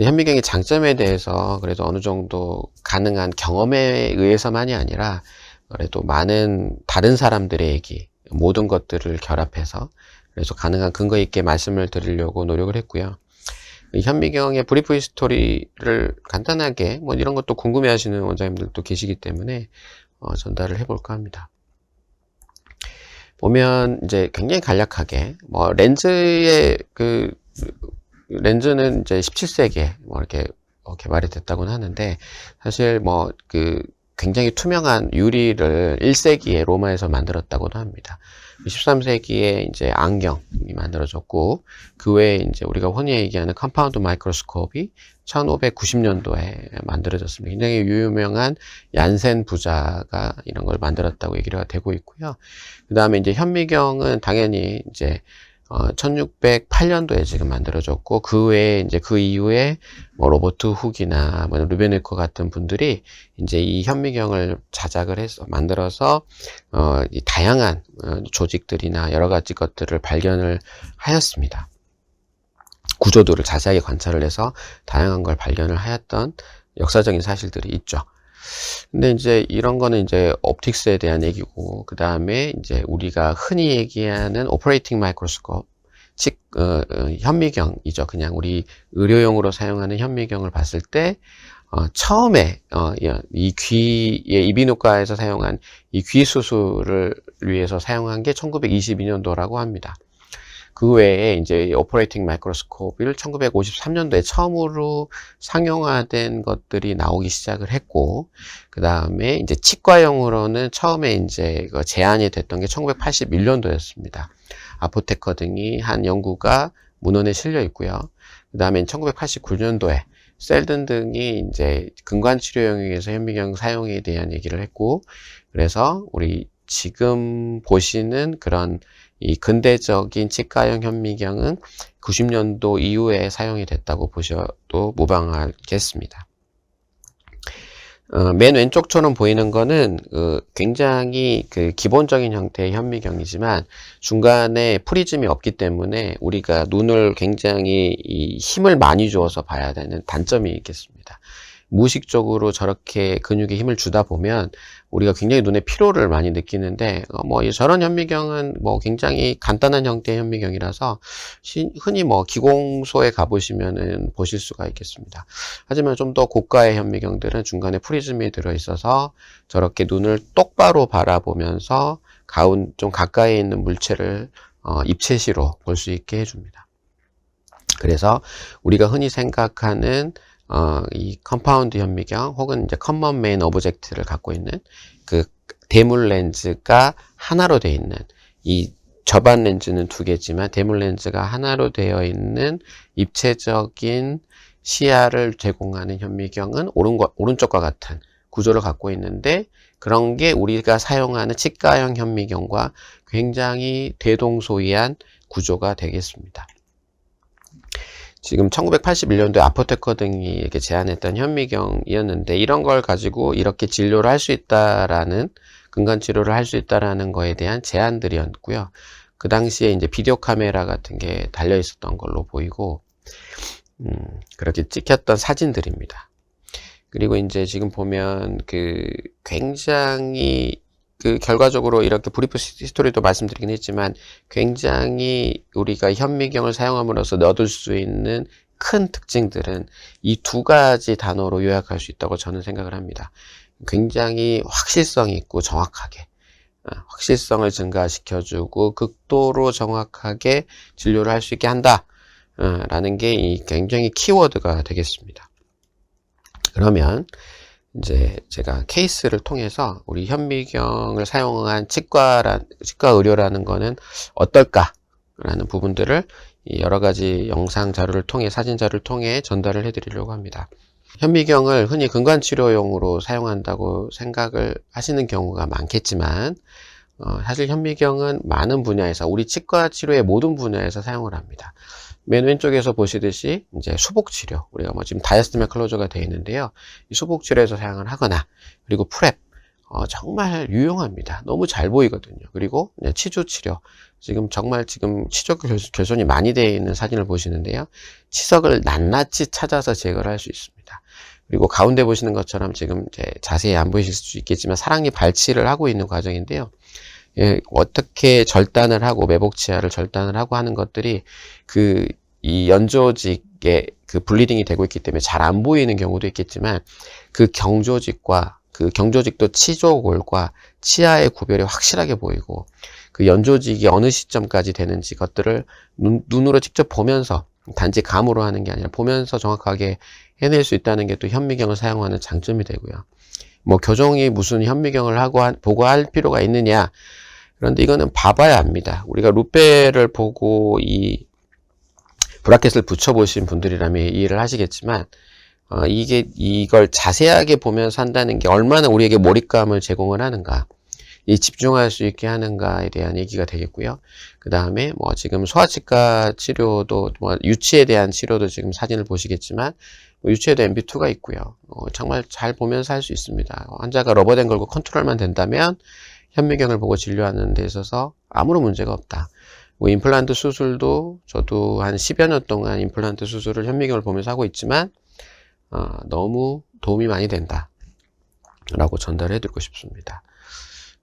현미경의 장점에 대해서 그래도 어느 정도 가능한 경험에 의해서만이 아니라 그래도 많은 다른 사람들의 얘기, 모든 것들을 결합해서 그래서 가능한 근거 있게 말씀을 드리려고 노력을 했고요. 현미경의 브리프 히스토리를 간단하게 뭐 이런 것도 궁금해 하시는 원장님들도 계시기 때문에 전달을 해볼까 합니다. 보면 이제 굉장히 간략하게 뭐 렌즈의 렌즈는 이제 17세기에 뭐 이렇게 개발이 됐다고는 하는데 사실 뭐 굉장히 투명한 유리를 1세기에 로마에서 만들었다고도 합니다. 13세기에 이제 안경이 만들어졌고, 그 외에 이제 우리가 흔히 얘기하는 컴파운드 마이크로스코프이 1590년도에 만들어졌습니다. 굉장히 유명한 얀센 부자가 이런 걸 만들었다고 얘기가 되고 있고요. 그 다음에 이제 현미경은 당연히 이제 1608년도에 지금 만들어졌고, 그 외에 이제 그 이후에 뭐 로버트 훅이나 뭐 루베네코 같은 분들이 이제 이 현미경을 자작을 해서 만들어서 이 다양한 조직들이나 여러 가지 것들을 발견을 하였습니다. 구조도를 자세하게 관찰을 해서 다양한 걸 발견을 하였던 역사적인 사실들이 있죠. 근데 이제 이런 거는 이제 옵틱스에 대한 얘기고, 그 다음에 이제 우리가 흔히 얘기하는 오퍼레이팅 마이크로스코프, 즉 현미경이죠. 그냥 우리 의료용으로 사용하는 현미경을 봤을 때 처음에 이 귀의 이비인후과에서 사용한 이 귀 수술을 위해서 사용한 게 1922년도라고 합니다. 그 외에 이제 오퍼레이팅 마이크로스코프를 1953년도에 처음으로 상용화된 것들이 나오기 시작을 했고, 그 다음에 이제 치과용으로는 처음에 이제 제안이 됐던 게 1981년도였습니다. 아포테커 등이 한 연구가 문헌에 실려 있고요. 그 다음에 1989년도에 셀든 등이 이제 근관치료용에 의해서 현미경 사용에 대한 얘기를 했고, 그래서 우리 지금 보시는 그런 이 근대적인 치과용 현미경은 90년도 이후에 사용이 됐다고 보셔도 무방하겠습니다. 맨 왼쪽처럼 보이는 거는 굉장히 기본적인 형태의 현미경이지만 중간에 프리즘이 없기 때문에 우리가 눈을 굉장히 힘을 많이 주어서 봐야 되는 단점이 있겠습니다. 무의식적으로 저렇게 근육에 힘을 주다 보면 우리가 굉장히 눈에 피로를 많이 느끼는데 저런 현미경은 굉장히 간단한 형태의 현미경이라서 흔히 기공소에 가보시면은 보실 수가 있겠습니다. 하지만 좀 더 고가의 현미경들은 중간에 프리즘이 들어있어서 저렇게 눈을 똑바로 바라보면서 좀 가까이 있는 물체를 입체시로 볼 수 있게 해줍니다. 그래서 우리가 흔히 생각하는 이 컴파운드 현미경 혹은 이제 커먼 메인 오브젝트를 갖고 있는 그 대물 렌즈가 하나로 되어 있는, 이 접안 렌즈는 두 개지만 대물 렌즈가 하나로 되어 있는 입체적인 시야를 제공하는 현미경은 오른쪽과 같은 구조를 갖고 있는데, 그런 게 우리가 사용하는 치과형 현미경과 굉장히 대동소이한 구조가 되겠습니다. 지금 1981년도에 아포테커 등이 이렇게 제안했던 현미경이었는데, 이런 걸 가지고 이렇게 진료를 할 수 있다라는, 근간 치료를 할 수 있다라는 거에 대한 제안들이었고요. 그 당시에 이제 비디오 카메라 같은 게 달려 있었던 걸로 보이고, 그렇게 찍혔던 사진들입니다. 그리고 이제 지금 보면 굉장히 결과적으로 이렇게 브리프 히스토리도 말씀드리긴 했지만 굉장히 우리가 현미경을 사용함으로써 얻을 수 있는 큰 특징들은 이 두 가지 단어로 요약할 수 있다고 저는 생각을 합니다. 굉장히 확실성이 있고 정확하게, 확실성을 증가시켜주고 극도로 정확하게 진료를 할 수 있게 한다 라는 게 굉장히 키워드가 되겠습니다. 그러면 이제 제가 케이스를 통해서 우리 현미경을 사용한 치과 의료라는 거는 어떨까라는 부분들을 여러 가지 영상 자료를 통해, 사진 자료를 통해 전달을 해드리려고 합니다. 현미경을 흔히 근관치료용으로 사용한다고 생각을 하시는 경우가 많겠지만, 사실 현미경은 많은 분야에서, 우리 치과 치료의 모든 분야에서 사용을 합니다. 맨 왼쪽에서 보시듯이 이제 수복치료, 우리가 지금 다이아스테믹 클로저가 되어 있는데요. 이 수복치료에서 사용을 하거나, 그리고 프랩, 정말 유용합니다. 너무 잘 보이거든요. 그리고 치주치료, 지금 치주 결손이 많이 되어 있는 사진을 보시는데요. 치석을 낱낱이 찾아서 제거를 할 수 있습니다. 그리고 가운데 보시는 것처럼 지금 이제 자세히 안 보이실 수 있겠지만 사랑니 발치를 하고 있는 과정인데요. 어떻게 절단을 하고 매복치아를 절단을 하고 하는 것들이 이 연조직에 블리딩이 되고 있기 때문에 잘 안 보이는 경우도 있겠지만, 경조직도 치조골과 치아의 구별이 확실하게 보이고, 연조직이 어느 시점까지 되는지 것들을 눈으로 직접 보면서, 단지 감으로 하는 게 아니라 보면서 정확하게 해낼 수 있다는 게 또 현미경을 사용하는 장점이 되고요. 뭐 교정이 무슨 현미경을 보고 할 필요가 있느냐. 그런데 이거는 봐봐야 합니다. 우리가 루페를 보고 이 브라켓을 붙여보신 분들이라면 이해를 하시겠지만, 이걸 자세하게 보면서 한다는 게 얼마나 우리에게 몰입감을 제공을 하는가, 이 집중할 수 있게 하는가에 대한 얘기가 되겠고요. 그 다음에 뭐 지금 소아치과 치료도, 뭐 유치에 대한 치료도 지금 사진을 보시겠지만, 유치에도 MB2가 있고요. 정말 잘 보면서 할 수 있습니다. 환자가 러버밴 걸고 컨트롤만 된다면 현미경을 보고 진료하는 데 있어서 아무런 문제가 없다. 뭐 임플란트 수술도 저도 한 10여 년 동안 임플란트 수술을 현미경을 보면서 하고 있지만 너무 도움이 많이 된다 라고 전달해 드리고 싶습니다.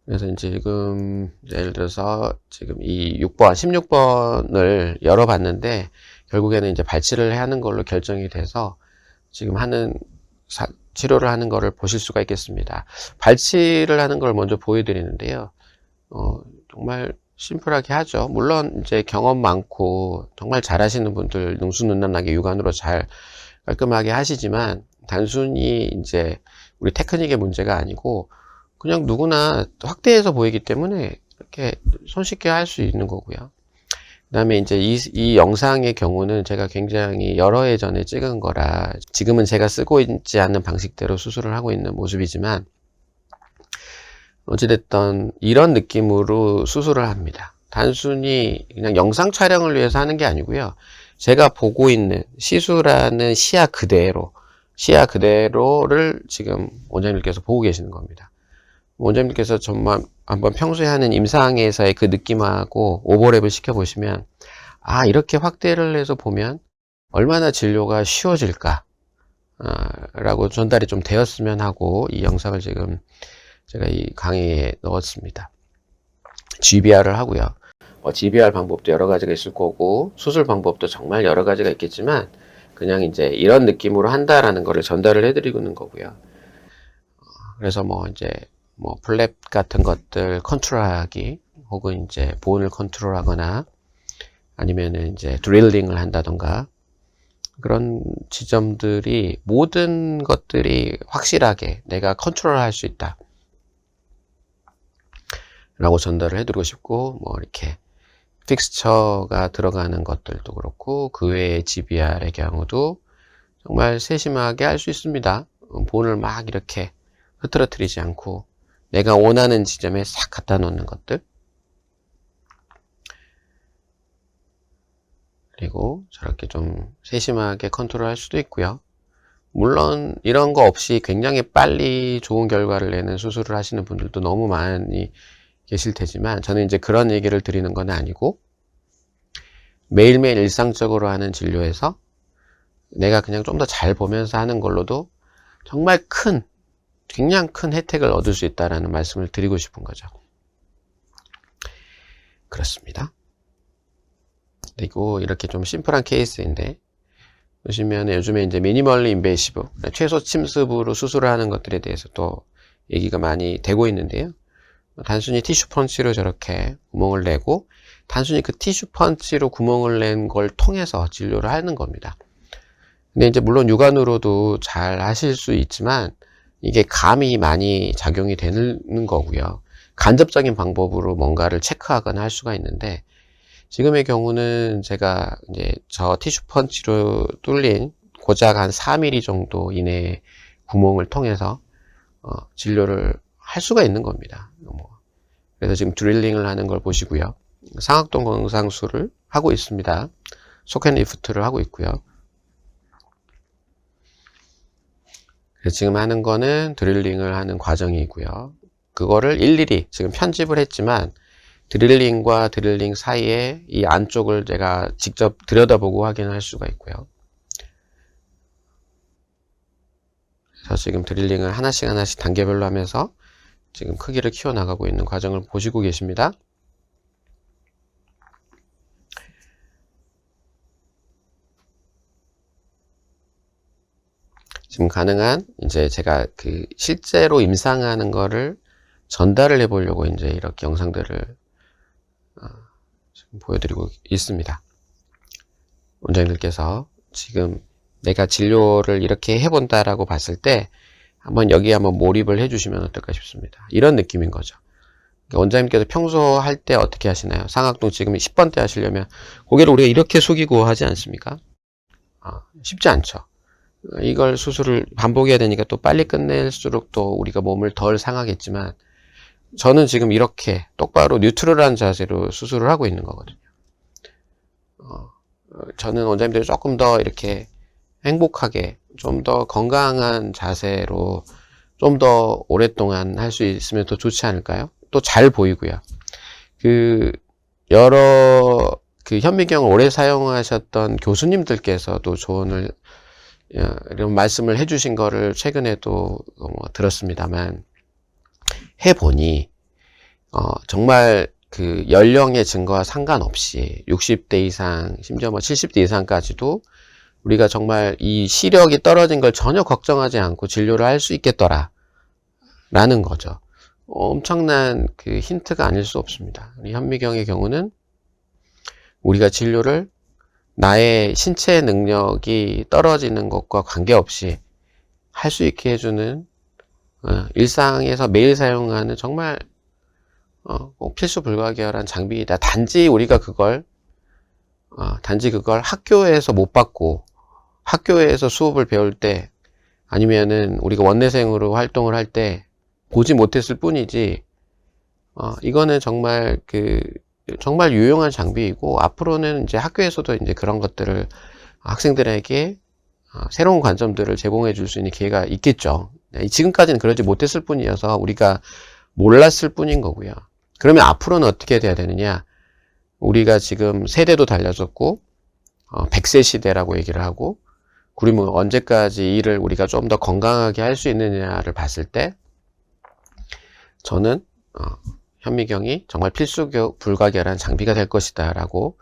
그래서 지금 예를 들어서 지금 이 6번, 16번을 열어봤는데 결국에는 이제 발치를 하는 걸로 결정이 돼서 지금 치료를 하는 거를 보실 수가 있겠습니다. 발치를 하는 걸 먼저 보여드리는데요. 정말 심플하게 하죠. 물론 이제 경험 많고 정말 잘하시는 분들 능수능란하게 육안으로 잘 깔끔하게 하시지만 단순히 이제 우리 테크닉의 문제가 아니고 그냥 누구나 확대해서 보이기 때문에 이렇게 손쉽게 할 수 있는 거고요. 그 다음에 이제 이 영상의 경우는 제가 굉장히 여러 해 전에 찍은 거라 지금은 제가 쓰고 있지 않는 방식대로 수술을 하고 있는 모습이지만 어찌됐든 이런 느낌으로 수술을 합니다. 단순히 그냥 영상 촬영을 위해서 하는 게 아니고요. 제가 보고 있는 시술하는 시야 그대로를 지금 원장님께서 보고 계시는 겁니다. 원장님께서 정말 한번 평소에 하는 임상에서의 그 느낌하고 오버랩을 시켜보시면 이렇게 확대를 해서 보면 얼마나 진료가 쉬워질까 라고 전달이 좀 되었으면 하고 이 영상을 지금 제가 이 강의에 넣었습니다. GBR을 하고요. GBR 방법도 여러 가지가 있을 거고 수술 방법도 정말 여러 가지가 있겠지만 그냥 이제 이런 느낌으로 한다라는 거를 전달을 해드리고 있는 거고요. 그래서 플랩 같은 것들 컨트롤하기 혹은 이제 본을 컨트롤하거나 아니면은 이제 드릴링을 한다던가 그런 지점들이 모든 것들이 확실하게 내가 컨트롤할 수 있다 라고 전달을 해드리고 싶고 이렇게 픽스처가 들어가는 것들도 그렇고 그 외에 GBR의 경우도 정말 세심하게 할 수 있습니다. 본을 막 이렇게 흐트러뜨리지 않고 내가 원하는 지점에 싹 갖다 놓는 것들 그리고 저렇게 좀 세심하게 컨트롤할 수도 있고요. 물론 이런 거 없이 굉장히 빨리 좋은 결과를 내는 수술을 하시는 분들도 너무 많이 계실 테지만 저는 이제 그런 얘기를 드리는 건 아니고 매일매일 일상적으로 하는 진료에서 내가 그냥 좀 더 잘 보면서 하는 걸로도 정말 굉장히 큰 혜택을 얻을 수 있다는 말씀을 드리고 싶은 거죠. 그렇습니다. 그리고 이렇게 좀 심플한 케이스인데 보시면 요즘에 이제 미니멀리 인베이시브 최소 침습으로 수술을 하는 것들에 대해서 또 얘기가 많이 되고 있는데요. 단순히 티슈 펀치로 저렇게 구멍을 내고 단순히 그 티슈 펀치로 구멍을 낸 걸 통해서 진료를 하는 겁니다. 근데 이제 물론 육안으로도 잘 하실 수 있지만 이게 감이 많이 작용이 되는 거고요. 간접적인 방법으로 뭔가를 체크하거나 할 수가 있는데 지금의 경우는 제가 이제 저 티슈 펀치로 뚫린 고작 한 4mm 정도 이내의 구멍을 통해서 진료를 할 수가 있는 겁니다. 그래서 지금 드릴링을 하는 걸 보시고요. 상악동 건상술을 하고 있습니다. 소켓 리프트를 하고 있고요. 그래서 지금 하는 거는 드릴링을 하는 과정이고요. 그거를 일일이 지금 편집을 했지만 드릴링과 드릴링 사이에 이 안쪽을 제가 직접 들여다보고 확인할 수가 있고요. 그래서 지금 드릴링을 하나씩 단계별로 하면서 지금 크기를 키워나가고 있는 과정을 보시고 계십니다. 지금 가능한 이제 제가 실제로 임상하는 거를 전달을 해 보려고 이제 이렇게 영상들을 지금 보여드리고 있습니다. 원장님들께서 지금 내가 진료를 이렇게 해본다라고 봤을 때 한번 여기에 한번 몰입을 해주시면 어떨까 싶습니다. 이런 느낌인 거죠. 원장님께서 평소 할 때 어떻게 하시나요? 상악동 지금 10번 때 하시려면 고개를 우리가 이렇게 숙이고 하지 않습니까? 쉽지 않죠. 이걸 수술을 반복해야 되니까 또 빨리 끝낼수록 또 우리가 몸을 덜 상하겠지만 저는 지금 이렇게 똑바로 뉴트럴한 자세로 수술을 하고 있는 거거든요. 저는 원장님들이 조금 더 이렇게 행복하게 좀 더 건강한 자세로 좀 더 오랫동안 할 수 있으면 더 좋지 않을까요? 또 잘 보이고요. 여러 현미경을 오래 사용하셨던 교수님들께서도 조언을 이런 말씀을 해주신 거를 최근에도 들었습니다만 해보니 정말 연령의 증거와 상관없이 60대 이상 심지어 70대 이상까지도 우리가 정말 이 시력이 떨어진 걸 전혀 걱정하지 않고 진료를 할 수 있겠더라 라는 거죠. 엄청난 힌트가 아닐 수 없습니다. 우리 현미경의 경우는 우리가 진료를 나의 신체 능력이 떨어지는 것과 관계없이 할 수 있게 해주는 일상에서 매일 사용하는 정말 필수 불가결한 장비이다. 단지 우리가 그걸 학교에서 못 받고 학교에서 수업을 배울 때 아니면은 우리가 원내생으로 활동을 할 때 보지 못했을 뿐이지 이거는 정말 정말 유용한 장비이고 앞으로는 이제 학교에서도 이제 그런 것들을 학생들에게 새로운 관점들을 제공해 줄 수 있는 기회가 있겠죠. 지금까지는 그러지 못했을 뿐이어서 우리가 몰랐을 뿐인 거고요. 그러면 앞으로는 어떻게 돼야 되느냐? 우리가 지금 세대도 달라졌고 100세 시대라고 얘기를 하고 그러면 언제까지 일을 우리가 좀 더 건강하게 할 수 있느냐를 봤을 때 저는 현미경이 정말 필수 불가결한 장비가 될 것이다 라고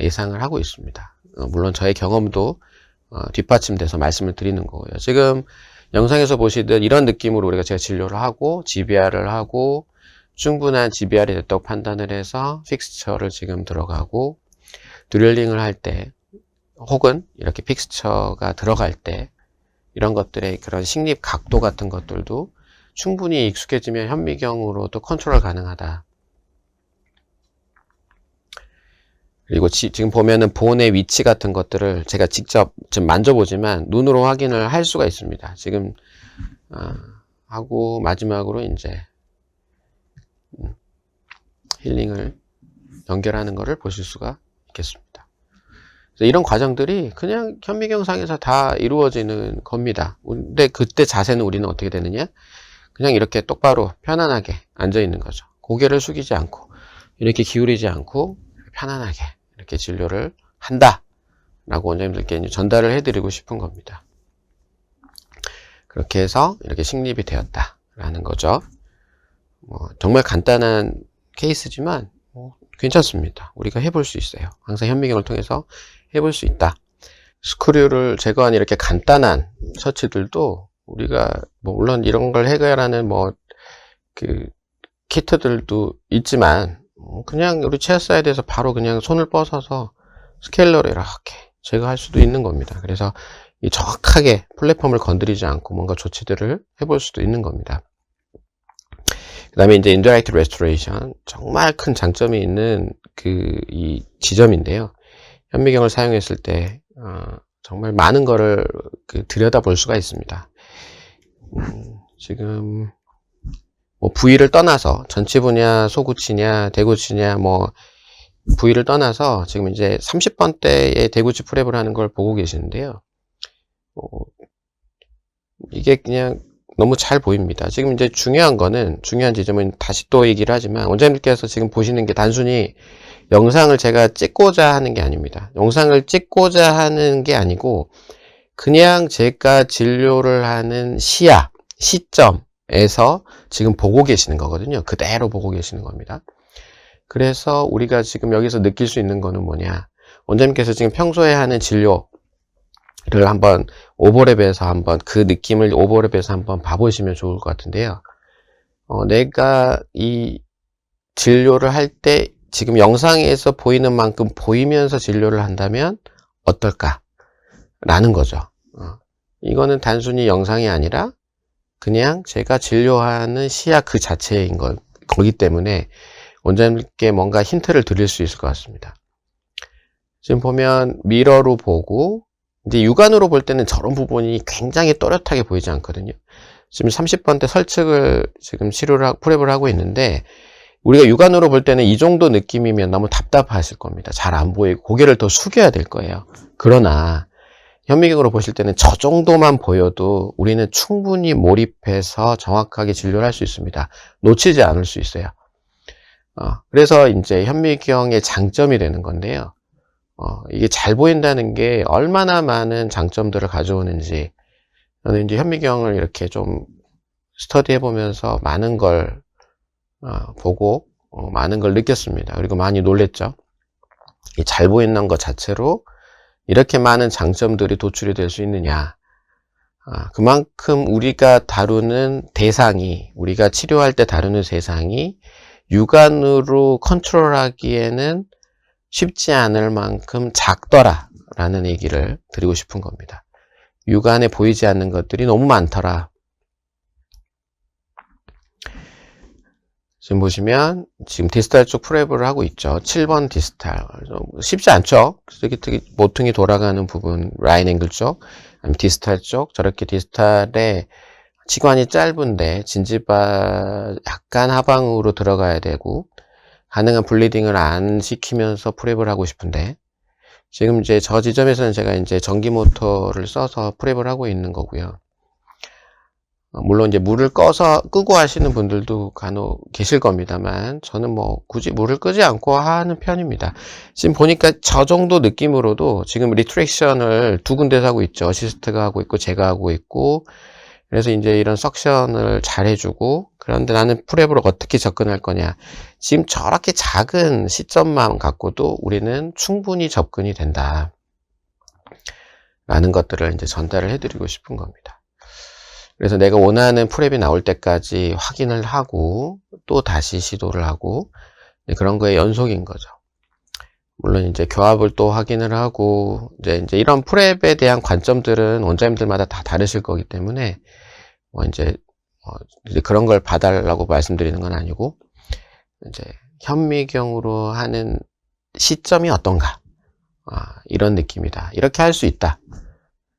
예상을 하고 있습니다. 물론 저의 경험도 뒷받침돼서 말씀을 드리는 거고요. 지금 영상에서 보시듯 이런 느낌으로 우리가 제가 진료를 하고 GBR을 하고 충분한 GBR이 됐다고 판단을 해서 픽스처를 지금 들어가고 드릴링을 할 때 혹은 이렇게 픽스처가 들어갈 때 이런 것들의 그런 식립 각도 같은 것들도 충분히 익숙해지면 현미경으로도 컨트롤 가능하다. 그리고 지금 보면은 본의 위치 같은 것들을 제가 직접 지금 만져보지만 눈으로 확인을 할 수가 있습니다. 지금 하고 마지막으로 이제 힐링을 연결하는 것을 보실 수가 있겠습니다. 그래서 이런 과정들이 그냥 현미경상에서 다 이루어지는 겁니다. 근데 그때 자세는 우리는 어떻게 되느냐? 그냥 이렇게 똑바로 편안하게 앉아 있는 거죠. 고개를 숙이지 않고 이렇게 기울이지 않고 편안하게 이렇게 진료를 한다 라고 원장님들께 전달을 해드리고 싶은 겁니다. 그렇게 해서 이렇게 식립이 되었다 라는 거죠. 정말 간단한 케이스지만 괜찮습니다. 우리가 해볼 수 있어요. 항상 현미경을 통해서 해볼 수 있다. 스크류를 제거한 이렇게 간단한 처치들도 우리가 물론 이런 걸 해결하는 키트들도 있지만 그냥 우리 체어사이드에서 바로 그냥 손을 뻗어서 스케일러로 이렇게 제거할 수도 있는 겁니다. 그래서 정확하게 플랫폼을 건드리지 않고 뭔가 조치들을 해볼 수도 있는 겁니다. 그 다음에 이제 인다이렉트 레스토레이션, 정말 큰 장점이 있는 이 지점인데요. 현미경을 사용했을 때 정말 많은 거를 들여다볼 수가 있습니다. 지금 부위를 떠나서 전치부냐 소구치냐 대구치냐 부위를 떠나서 지금 이제 30번대의 대구치 프랩을 하는 걸 보고 계시는데요. 이게 그냥 너무 잘 보입니다. 지금 이제 중요한 지점은 다시 또 얘기를 하지만 원장님께서 지금 보시는 게 단순히 영상을 제가 찍고자 하는 게 아닙니다. 영상을 찍고자 하는 게 아니고 그냥 제가 진료를 하는 시점에서 지금 보고 계시는 거거든요. 그대로 보고 계시는 겁니다. 그래서 우리가 지금 여기서 느낄 수 있는 거는 뭐냐? 원장님께서 지금 평소에 하는 진료를 한번 오버랩에서 한번 그 느낌을 오버랩에서 한번 봐보시면 좋을 것 같은데요. 내가 이 진료를 할 때 지금 영상에서 보이는 만큼 보이면서 진료를 한다면 어떨까? 라는 거죠. 이거는 단순히 영상이 아니라 그냥 제가 진료하는 시약 그 자체인 거기 때문에 원장님께 뭔가 힌트를 드릴 수 있을 것 같습니다. 지금 보면 미러로 보고 이제 육안으로 볼 때는 저런 부분이 굉장히 또렷하게 보이지 않거든요. 지금 30번대 설측을 지금 프랩을 하고 있는데 우리가 육안으로 볼 때는 이 정도 느낌이면 너무 답답하실 겁니다. 잘 안 보이고 고개를 더 숙여야 될 거예요. 그러나 현미경으로 보실 때는 저 정도만 보여도 우리는 충분히 몰입해서 정확하게 진료를 할 수 있습니다. 놓치지 않을 수 있어요. 그래서 이제 현미경의 장점이 되는 건데요. 이게 잘 보인다는 게 얼마나 많은 장점들을 가져오는지 저는 이제 현미경을 이렇게 좀 스터디해 보면서 많은 걸 보고 많은 걸 느꼈습니다. 그리고 많이 놀랬죠. 이 잘 보인다는 것 자체로 이렇게 많은 장점들이 도출이 될 수 있느냐. 그만큼 우리가 다루는 대상이, 우리가 치료할 때 다루는 대상이 육안으로 컨트롤하기에는 쉽지 않을 만큼 작더라라는 얘기를 드리고 싶은 겁니다. 육안에 보이지 않는 것들이 너무 많더라. 지금 보시면 지금 디스탈 쪽 프랩을 하고 있죠. 7번 디스탈. 쉽지 않죠. 특히 모퉁이 돌아가는 부분 라인 앵글 쪽, 아니면 디스탈 쪽. 저렇게 디스탈에 치관이 짧은데 진지바 약간 하방으로 들어가야 되고 가능한 블리딩을 안 시키면서 프랩을 하고 싶은데 지금 이제 저 지점에서는 제가 이제 전기 모터를 써서 프랩을 하고 있는 거고요. 물론 이제 물을 끄고 하시는 분들도 간혹 계실 겁니다만 저는 뭐 굳이 물을 끄지 않고 하는 편입니다. 지금 보니까 저 정도 느낌으로도 지금 리트랙션을 두 군데서 하고 있죠. 어시스트가 하고 있고 제가 하고 있고 그래서 이제 이런 석션을 잘 해주고 그런데 나는 프랩으로 어떻게 접근할 거냐. 지금 저렇게 작은 시점만 갖고도 우리는 충분히 접근이 된다. 라는 것들을 이제 전달을 해드리고 싶은 겁니다. 그래서 내가 원하는 프랩이 나올 때까지 확인을 하고 또 다시 시도를 하고 그런 거의 연속인 거죠. 물론 이제 교합을 또 확인을 하고 이제 이런 프랩에 대한 관점들은 원장님들마다 다 다르실 거기 때문에 이제 그런 걸 봐달라고 말씀드리는 건 아니고 이제 현미경으로 하는 시점이 어떤가 이런 느낌이다. 이렇게 할 수 있다.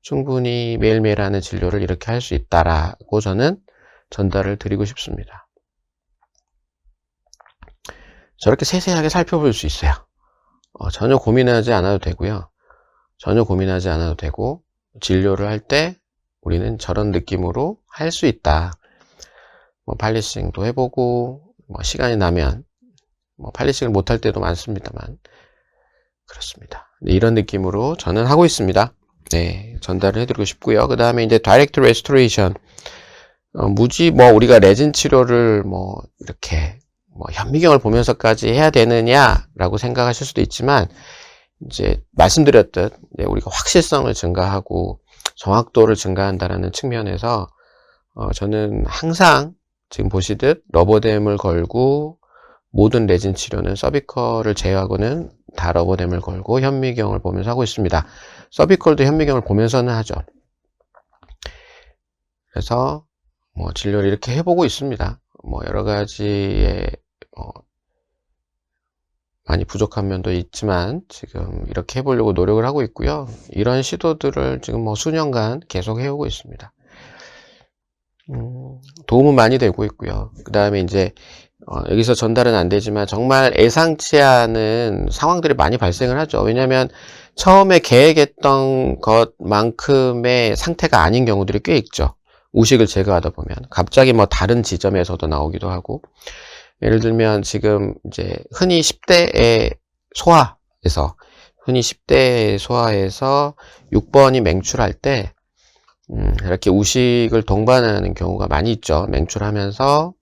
충분히 매일매일 하는 진료를 이렇게 할 수 있다라고 저는 전달을 드리고 싶습니다. 저렇게 세세하게 살펴볼 수 있어요. 전혀 고민하지 않아도 되고요. 전혀 고민하지 않아도 되고 진료를 할 때 우리는 저런 느낌으로 할 수 있다. 팔리싱도 해보고 시간이 나면 팔리싱을 못할 때도 많습니다만 그렇습니다. 이런 느낌으로 저는 하고 있습니다. 네, 전달을 해드리고 싶고요. 그 다음에 이제 다이렉트 레스토레이션. 무지 우리가 레진 치료를 이렇게 현미경을 보면서까지 해야 되느냐라고 생각하실 수도 있지만 이제 말씀드렸듯 우리가 확실성을 증가하고 정확도를 증가한다라는 측면에서 저는 항상 지금 보시듯 러버댐을 걸고 모든 레진 치료는 서비컬을 제외하고는 다 러버댐을 걸고 현미경을 보면서 하고 있습니다. 서비컬도 현미경을 보면서는 하죠. 그래서 진료를 이렇게 해보고 있습니다. 여러 가지의 많이 부족한 면도 있지만 지금 이렇게 해보려고 노력을 하고 있고요. 이런 시도들을 지금 수년간 계속 해오고 있습니다. 도움은 많이 되고 있고요. 그 다음에 이제 여기서 전달은 안 되지만 정말 예상치 않은 상황들이 많이 발생을 하죠. 왜냐하면 처음에 계획했던 것만큼의 상태가 아닌 경우들이 꽤 있죠. 우식을 제거하다 보면 갑자기 다른 지점에서도 나오기도 하고 예를 들면 지금 이제 흔히 10대의 소아에서 6번이 맹출할 때 이렇게 우식을 동반하는 경우가 많이 있죠. 맹출하면서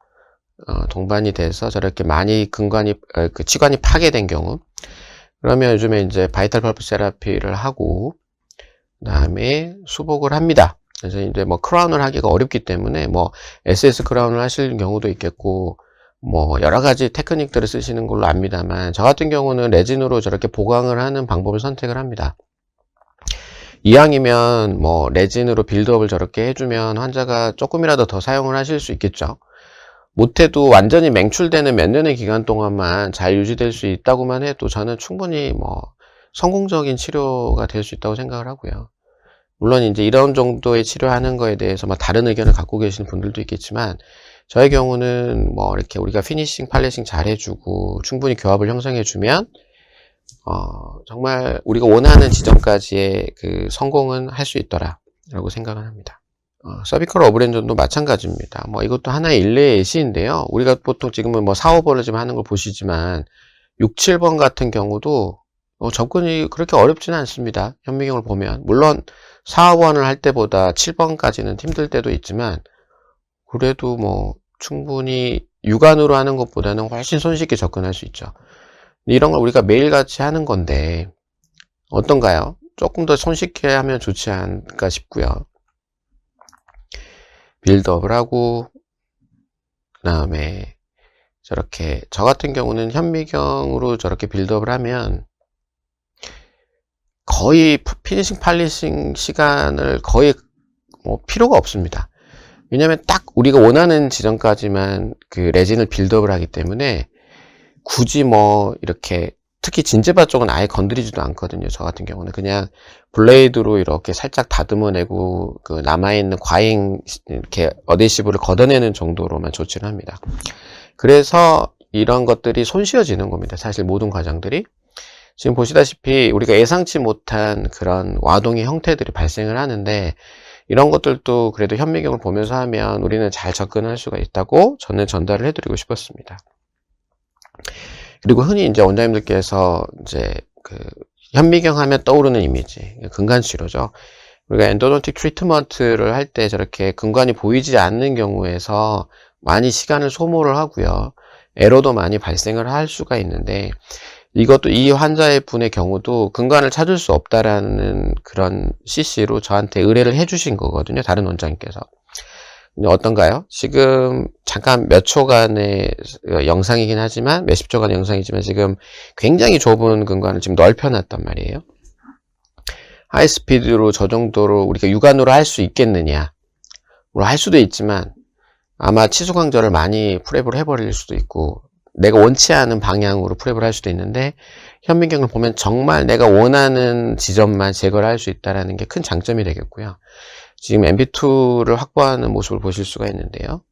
동반이 돼서 저렇게 많이 치관이 파괴된 경우. 그러면 요즘에 이제 바이탈 펄프 세라피를 하고 그다음에 수복을 합니다. 그래서 이제 크라운을 하기가 어렵기 때문에 SS 크라운을 하실 경우도 있겠고 여러 가지 테크닉들을 쓰시는 걸로 압니다만 저 같은 경우는 레진으로 저렇게 보강을 하는 방법을 선택을 합니다. 이왕이면 뭐 레진으로 빌드업을 저렇게 해주면 환자가 조금이라도 더 사용을 하실 수 있겠죠. 못해도 완전히 맹출되는 몇 년의 기간 동안만 잘 유지될 수 있다고만 해도 저는 충분히 뭐 성공적인 치료가 될 수 있다고 생각을 하고요. 물론 이제 이런 정도의 치료하는 거에 대해서 뭐 다른 의견을 갖고 계시는 분들도 있겠지만, 저의 경우는 뭐 이렇게 우리가 피니싱, 팔리싱 잘 해주고 충분히 교합을 형성해주면 정말 우리가 원하는 지점까지의 그 성공은 할 수 있더라 라고 생각을 합니다. 서비컬 어브렌전도 마찬가지입니다. 뭐 이것도 하나의 일례의 예시인데요. 우리가 보통 지금은 뭐 4, 5번을 지금 하는 걸 보시지만 6, 7번 같은 경우도 접근이 그렇게 어렵지는 않습니다. 현미경을 보면. 물론 4, 5번을 할 때보다 7번까지는 힘들 때도 있지만, 그래도 뭐 충분히 육안으로 하는 것보다는 훨씬 손쉽게 접근할 수 있죠. 이런 걸 우리가 매일같이 하는 건데 어떤가요? 조금 더 손쉽게 하면 좋지 않을까 싶고요. 빌드업을 하고, 그 다음에 저렇게 저 같은 경우는 현미경으로 저렇게 빌드업을 하면 거의 피니싱 팔리싱 시간을 거의 뭐 필요가 없습니다. 왜냐면 딱 우리가 원하는 지점까지만 그 레진을 빌드업을 하기 때문에 굳이 뭐 이렇게, 특히 진제바 쪽은 아예 건드리지도 않거든요. 저 같은 경우는 그냥 블레이드로 이렇게 살짝 다듬어내고 그 남아있는 과잉 이렇게 어데시브를 걷어내는 정도로만 조치를 합니다. 그래서 이런 것들이 손쉬워지는 겁니다. 사실 모든 과정들이. 지금 보시다시피 우리가 예상치 못한 그런 와동의 형태들이 발생을 하는데, 이런 것들도 그래도 현미경을 보면서 하면 우리는 잘 접근할 수가 있다고 저는 전달을 해드리고 싶었습니다. 그리고 흔히 이제 원장님들께서 이제 그 현미경 하면 떠오르는 이미지, 근간 치료죠. 우리가 엔도돈틱 트리트먼트를 할 때 저렇게 근간이 보이지 않는 경우에서 많이 시간을 소모를 하고요. 에러도 많이 발생을 할 수가 있는데, 이것도 이 환자의 분의 경우도 근간을 찾을 수 없다라는 그런 CC로 저한테 의뢰를 해주신 거거든요. 다른 원장님께서. 어떤가요? 지금 잠깐 몇 초간의 영상이긴 하지만, 몇십 초간의 영상이지만 지금 굉장히 좁은 근간을 지금 넓혀놨단 말이에요. 하이스피드로 저 정도로 우리가 육안으로 할 수 있겠느냐? 물론 할 수도 있지만 아마 치수광절을 많이 프랩을 해버릴 수도 있고, 내가 원치 않은 방향으로 프랩을 할 수도 있는데, 현미경을 보면 정말 내가 원하는 지점만 제거를 할 수 있다는 게 큰 장점이 되겠고요. 지금 MB2를 확보하는 모습을 보실 수가 있는데요.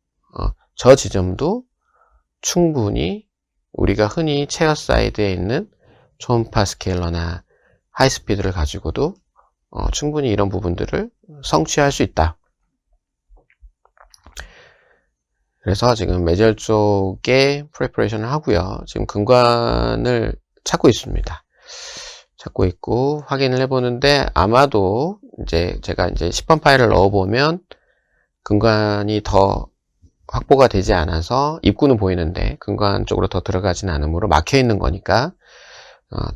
저 지점도 충분히 우리가 흔히 체어 사이드에 있는 초음파 스케일러나 하이스피드를 가지고도 충분히 이런 부분들을 성취할 수 있다. 그래서 지금 메젤 쪽에 프레퍼레이션을 하고요. 지금 근관을 찾고 있습니다. 찾고 있고 확인을 해보는데, 아마도 이제 제가 이제 10번 파일을 넣어보면 근관이 더 확보가 되지 않아서 입구는 보이는데 근관 쪽으로 더 들어가진 않으므로 막혀 있는 거니까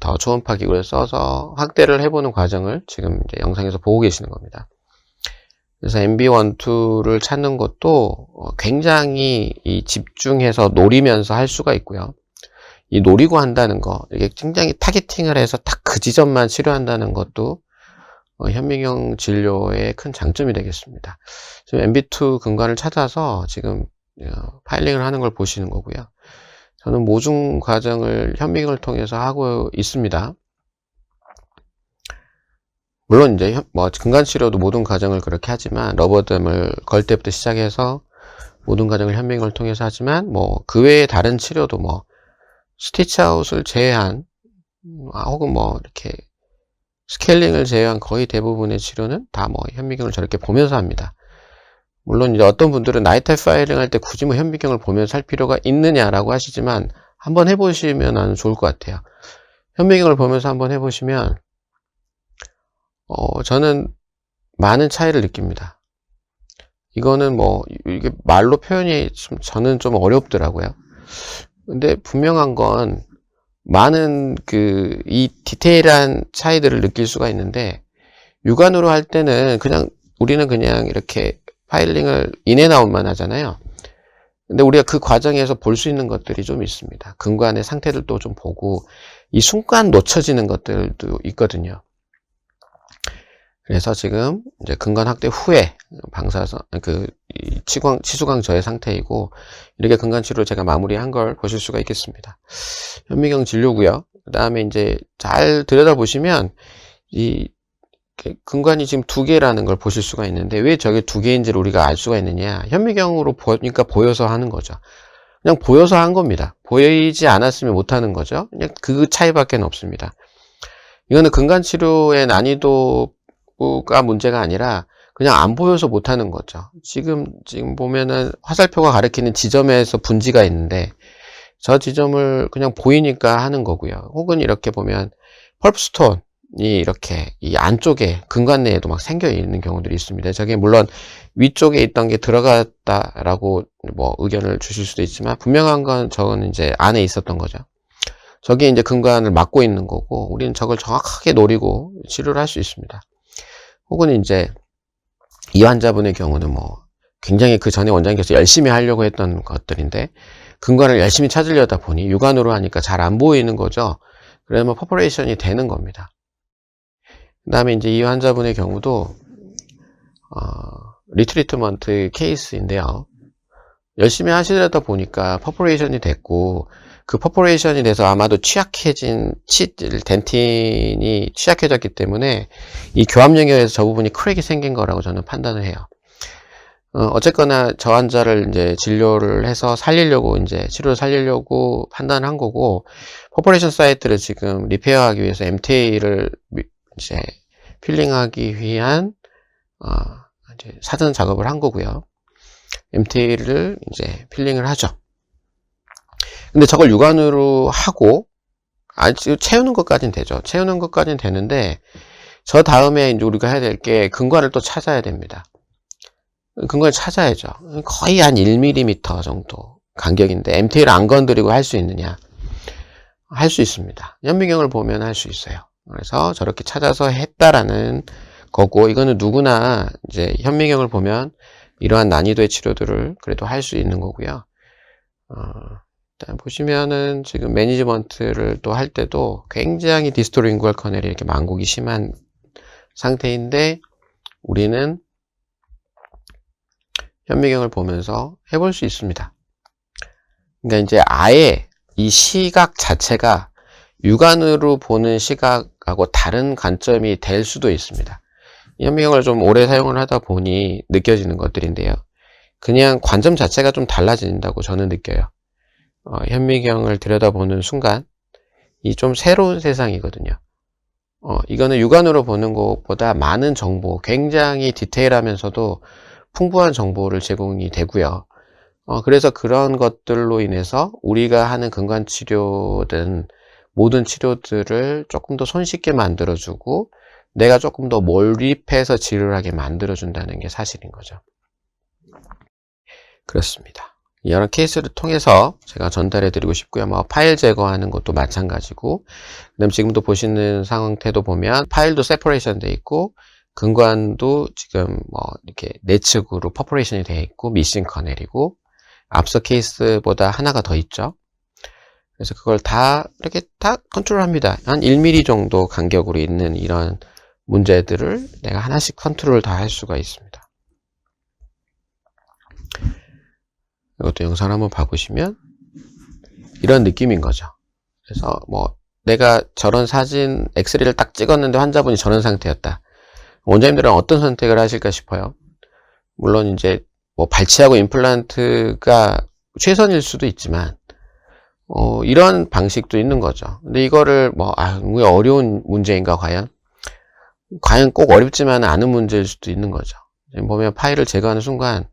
더 초음파 기구를 써서 확대를 해보는 과정을 지금 이제 영상에서 보고 계시는 겁니다. 그래서 MB12를 찾는 것도 굉장히 집중해서 노리면서 할 수가 있고요. 이 노리고 한다는 거, 이게 굉장히 타겟팅을 해서 딱 그 지점만 치료한다는 것도 현미경 진료의 큰 장점이 되겠습니다. 지금 MB2 근관을 찾아서 지금 파일링을 하는 걸 보시는 거고요. 저는 모든 과정을 현미경을 통해서 하고 있습니다. 물론 이제 뭐 근간 치료도 모든 과정을 그렇게 하지만, 러버댐을 걸 때부터 시작해서 모든 과정을 현미경을 통해서 하지만, 뭐 그 외에 다른 치료도 뭐 스티치아웃을 제외한 혹은 뭐 이렇게 스케일링을 제외한 거의 대부분의 치료는 다 뭐 현미경을 저렇게 보면서 합니다. 물론 이제 어떤 분들은 나이트 파일링 할 때 굳이 뭐 현미경을 보면서 할 필요가 있느냐라고 하시지만, 한번 해보시면 아주 좋을 것 같아요. 현미경을 보면서 한번 해보시면 저는 많은 차이를 느낍니다. 이거는 뭐 이게 말로 표현이 저는 좀 어렵더라고요. 근데 분명한 건 많은 이 디테일한 차이들을 느낄 수가 있는데, 육안으로 할 때는 우리는 그냥 이렇게 파일링을 인앤아웃만 하잖아요. 근데 우리가 그 과정에서 볼 수 있는 것들이 좀 있습니다. 근관의 상태들도 좀 보고, 이 순간 놓쳐지는 것들도 있거든요. 그래서 지금 이제 근관 확대 후에 방사선 치수광 저해 상태이고, 이렇게 근관 치료 제가 마무리한 걸 보실 수가 있겠습니다. 현미경 진료고요. 그 다음에 이제 잘 들여다보시면 이 근관이 지금 2개라는 걸 보실 수가 있는데, 왜 저게 2개인지를 우리가 알 수가 있느냐? 현미경으로 보니까 보여서 하는 거죠. 그냥 보여서 한 겁니다. 보이지 않았으면 못 하는 거죠. 그냥 그 차이밖에 없습니다. 이거는 근관 치료의 난이도가 문제가 아니라 그냥 안 보여서 못 하는 거죠. 지금 보면은 화살표가 가리키는 지점에서 분지가 있는데, 저 지점을 그냥 보이니까 하는 거고요. 혹은 이렇게 보면 펄프스톤이 이렇게 이 안쪽에 근관 내에도 막 생겨 있는 경우들이 있습니다. 저게 물론 위쪽에 있던 게 들어갔다라고 뭐 의견을 주실 수도 있지만, 분명한 건 저거는 이제 안에 있었던 거죠. 저게 이제 근관을 막고 있는 거고, 우리는 저걸 정확하게 노리고 치료를 할 수 있습니다. 혹은 이제 이 환자분의 경우는 뭐 굉장히 그 전에 원장님께서 열심히 하려고 했던 것들인데, 근관을 열심히 찾으려다 보니 육안으로 하니까 잘 안 보이는 거죠. 그러면 퍼포레이션이 되는 겁니다. 그 다음에 이제 이 환자분의 경우도 리트리트먼트 케이스인데요. 열심히 하시려다 보니까 퍼포레이션이 됐고, 그 퍼포레이션이 돼서 아마도 취약해진 덴틴이 취약해졌기 때문에 이 교합력에 의해서 저 부분이 크랙이 생긴 거라고 저는 판단을 해요. 어쨌거나 저 환자를 이제 진료를 해서 살리려고, 이제 치료를 살리려고 판단을 한 거고, 퍼포레이션 사이트를 지금 리페어하기 위해서 MTA를 이제 필링하기 위한 이제 사전 작업을 한 거고요. MTA를 이제 필링을 하죠. 근데 저걸 육안으로 하고, 아직 채우는 것까지는 되죠. 채우는 것까지는 되는데, 저 다음에 이제 우리가 해야 될 게 근관을 또 찾아야 됩니다. 근관을 찾아야죠. 거의 한 1mm 정도 간격인데, MTA를 안 건드리고 할 수 있느냐? 할 수 있습니다. 현미경을 보면 할 수 있어요. 그래서 저렇게 찾아서 했다라는 거고, 이거는 누구나 이제 현미경을 보면 이러한 난이도의 치료들을 그래도 할 수 있는 거고요. 일단 보시면은 지금 매니지먼트를 또 할 때도 굉장히 디스토링구얼 커넬이 이렇게 만곡이 심한 상태인데, 우리는 현미경을 보면서 해볼 수 있습니다. 그러니까 이제 아예 이 시각 자체가 육안으로 보는 시각하고 다른 관점이 될 수도 있습니다. 현미경을 좀 오래 사용을 하다 보니 느껴지는 것들인데요. 그냥 관점 자체가 좀 달라진다고 저는 느껴요. 현미경을 들여다보는 순간 이 좀 새로운 세상이거든요. 이거는 육안으로 보는 것보다 많은 정보, 굉장히 디테일하면서도 풍부한 정보를 제공이 되고요. 그래서 그런 것들로 인해서 우리가 하는 근관 치료든 모든 치료들을 조금 더 손쉽게 만들어주고, 내가 조금 더 몰입해서 치료하게 만들어준다는 게 사실인 거죠. 그렇습니다. 이런 케이스를 통해서 제가 전달해 드리고 싶고요. 뭐 파일 제거하는 것도 마찬가지고, 그다음 지금도 보시는 상태도 보면 파일도 세퍼레이션 돼 있고, 근관도 지금 뭐 이렇게 내측으로 퍼포레이션이 되어 있고, 미싱 커넬이고, 앞서 케이스보다 하나가 더 있죠. 그래서 그걸 다 이렇게 다 컨트롤합니다. 한 1mm 정도 간격으로 있는 이런 문제들을 내가 하나씩 컨트롤 다 할 수가 있습니다. 이것도 영상 한번 봐보시면 이런 느낌인 거죠. 그래서 뭐 내가 저런 사진 엑스레이를 딱 찍었는데 환자분이 저런 상태였다. 원장님들은 어떤 선택을 하실까 싶어요. 물론 이제 뭐 발치하고 임플란트가 최선일 수도 있지만 이런 방식도 있는 거죠. 근데 이거를 왜 어려운 문제인가 과연 꼭 어렵지만 않은 문제일 수도 있는 거죠. 지금 보면 파일을 제거하는 순간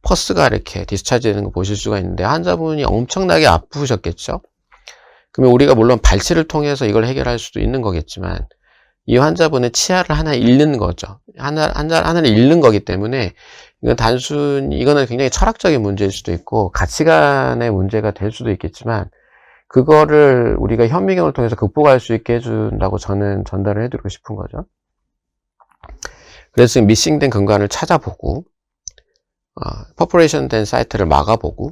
퍼스가 이렇게 디스차지 되는 거 보실 수가 있는데, 환자분이 엄청나게 아프셨겠죠. 그러면 우리가 물론 발치를 통해서 이걸 해결할 수도 있는 거겠지만, 이 환자분의 치아를 하나 잃는 거죠. 하나를 잃는 거기 때문에 이거는 굉장히 철학적인 문제일 수도 있고 가치관의 문제가 될 수도 있겠지만, 그거를 우리가 현미경을 통해서 극복할 수 있게 해준다고 저는 전달을 해드리고 싶은 거죠. 그래서 지금 미싱된 근관을 찾아보고, 퍼포레이션 된 사이트를 막아보고,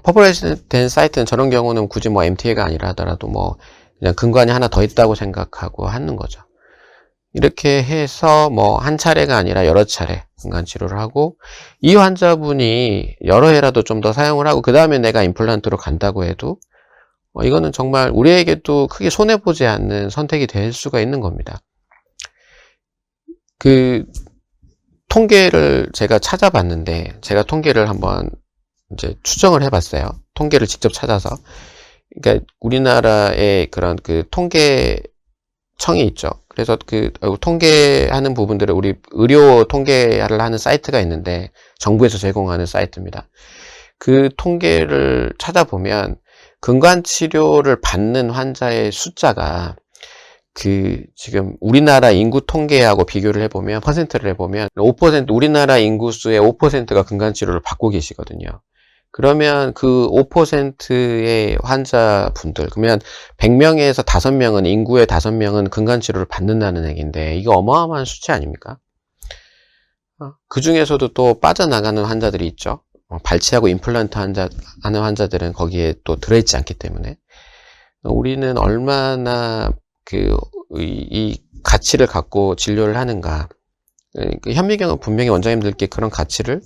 퍼포레이션 된 사이트는 저런 경우는 굳이 뭐 MTA가 아니라 하더라도 뭐 그냥 근관이 하나 더 있다고 생각하고 하는 거죠. 이렇게 해서 뭐 한 차례가 아니라 여러 차례 근간 치료를 하고, 이 환자분이 여러 해라도 좀 더 사용을 하고 그 다음에 내가 임플란트로 간다고 해도 이거는 정말 우리에게도 크게 손해보지 않는 선택이 될 수가 있는 겁니다. 그 통계를 제가 찾아봤는데, 제가 통계를 한번 이제 추정을 해봤어요. 통계를 직접 찾아서. 그러니까 우리나라의 그런 그 통계청이 있죠. 그래서 그 통계하는 부분들을 우리 의료 통계를 하는 사이트가 있는데, 정부에서 제공하는 사이트입니다. 그 통계를 찾아보면 근간 치료를 받는 환자의 숫자가 그 지금 우리나라 인구 통계하고 비교를 해보면, 퍼센트를 해보면 5%, 우리나라 인구수의 5%가 근간 치료를 받고 계시거든요. 그러면 그 5%의 환자분들, 그러면 100명에서 5명은, 인구의 5명은 근간 치료를 받는다는 얘기인데, 이거 어마어마한 수치 아닙니까? 그 중에서도 또 빠져나가는 환자들이 있죠. 발치하고 임플란트 하는 환자들은 거기에 또 들어있지 않기 때문에, 우리는 얼마나 이 가치를 갖고 진료를 하는가. 현미경은 분명히 원장님들께 그런 가치를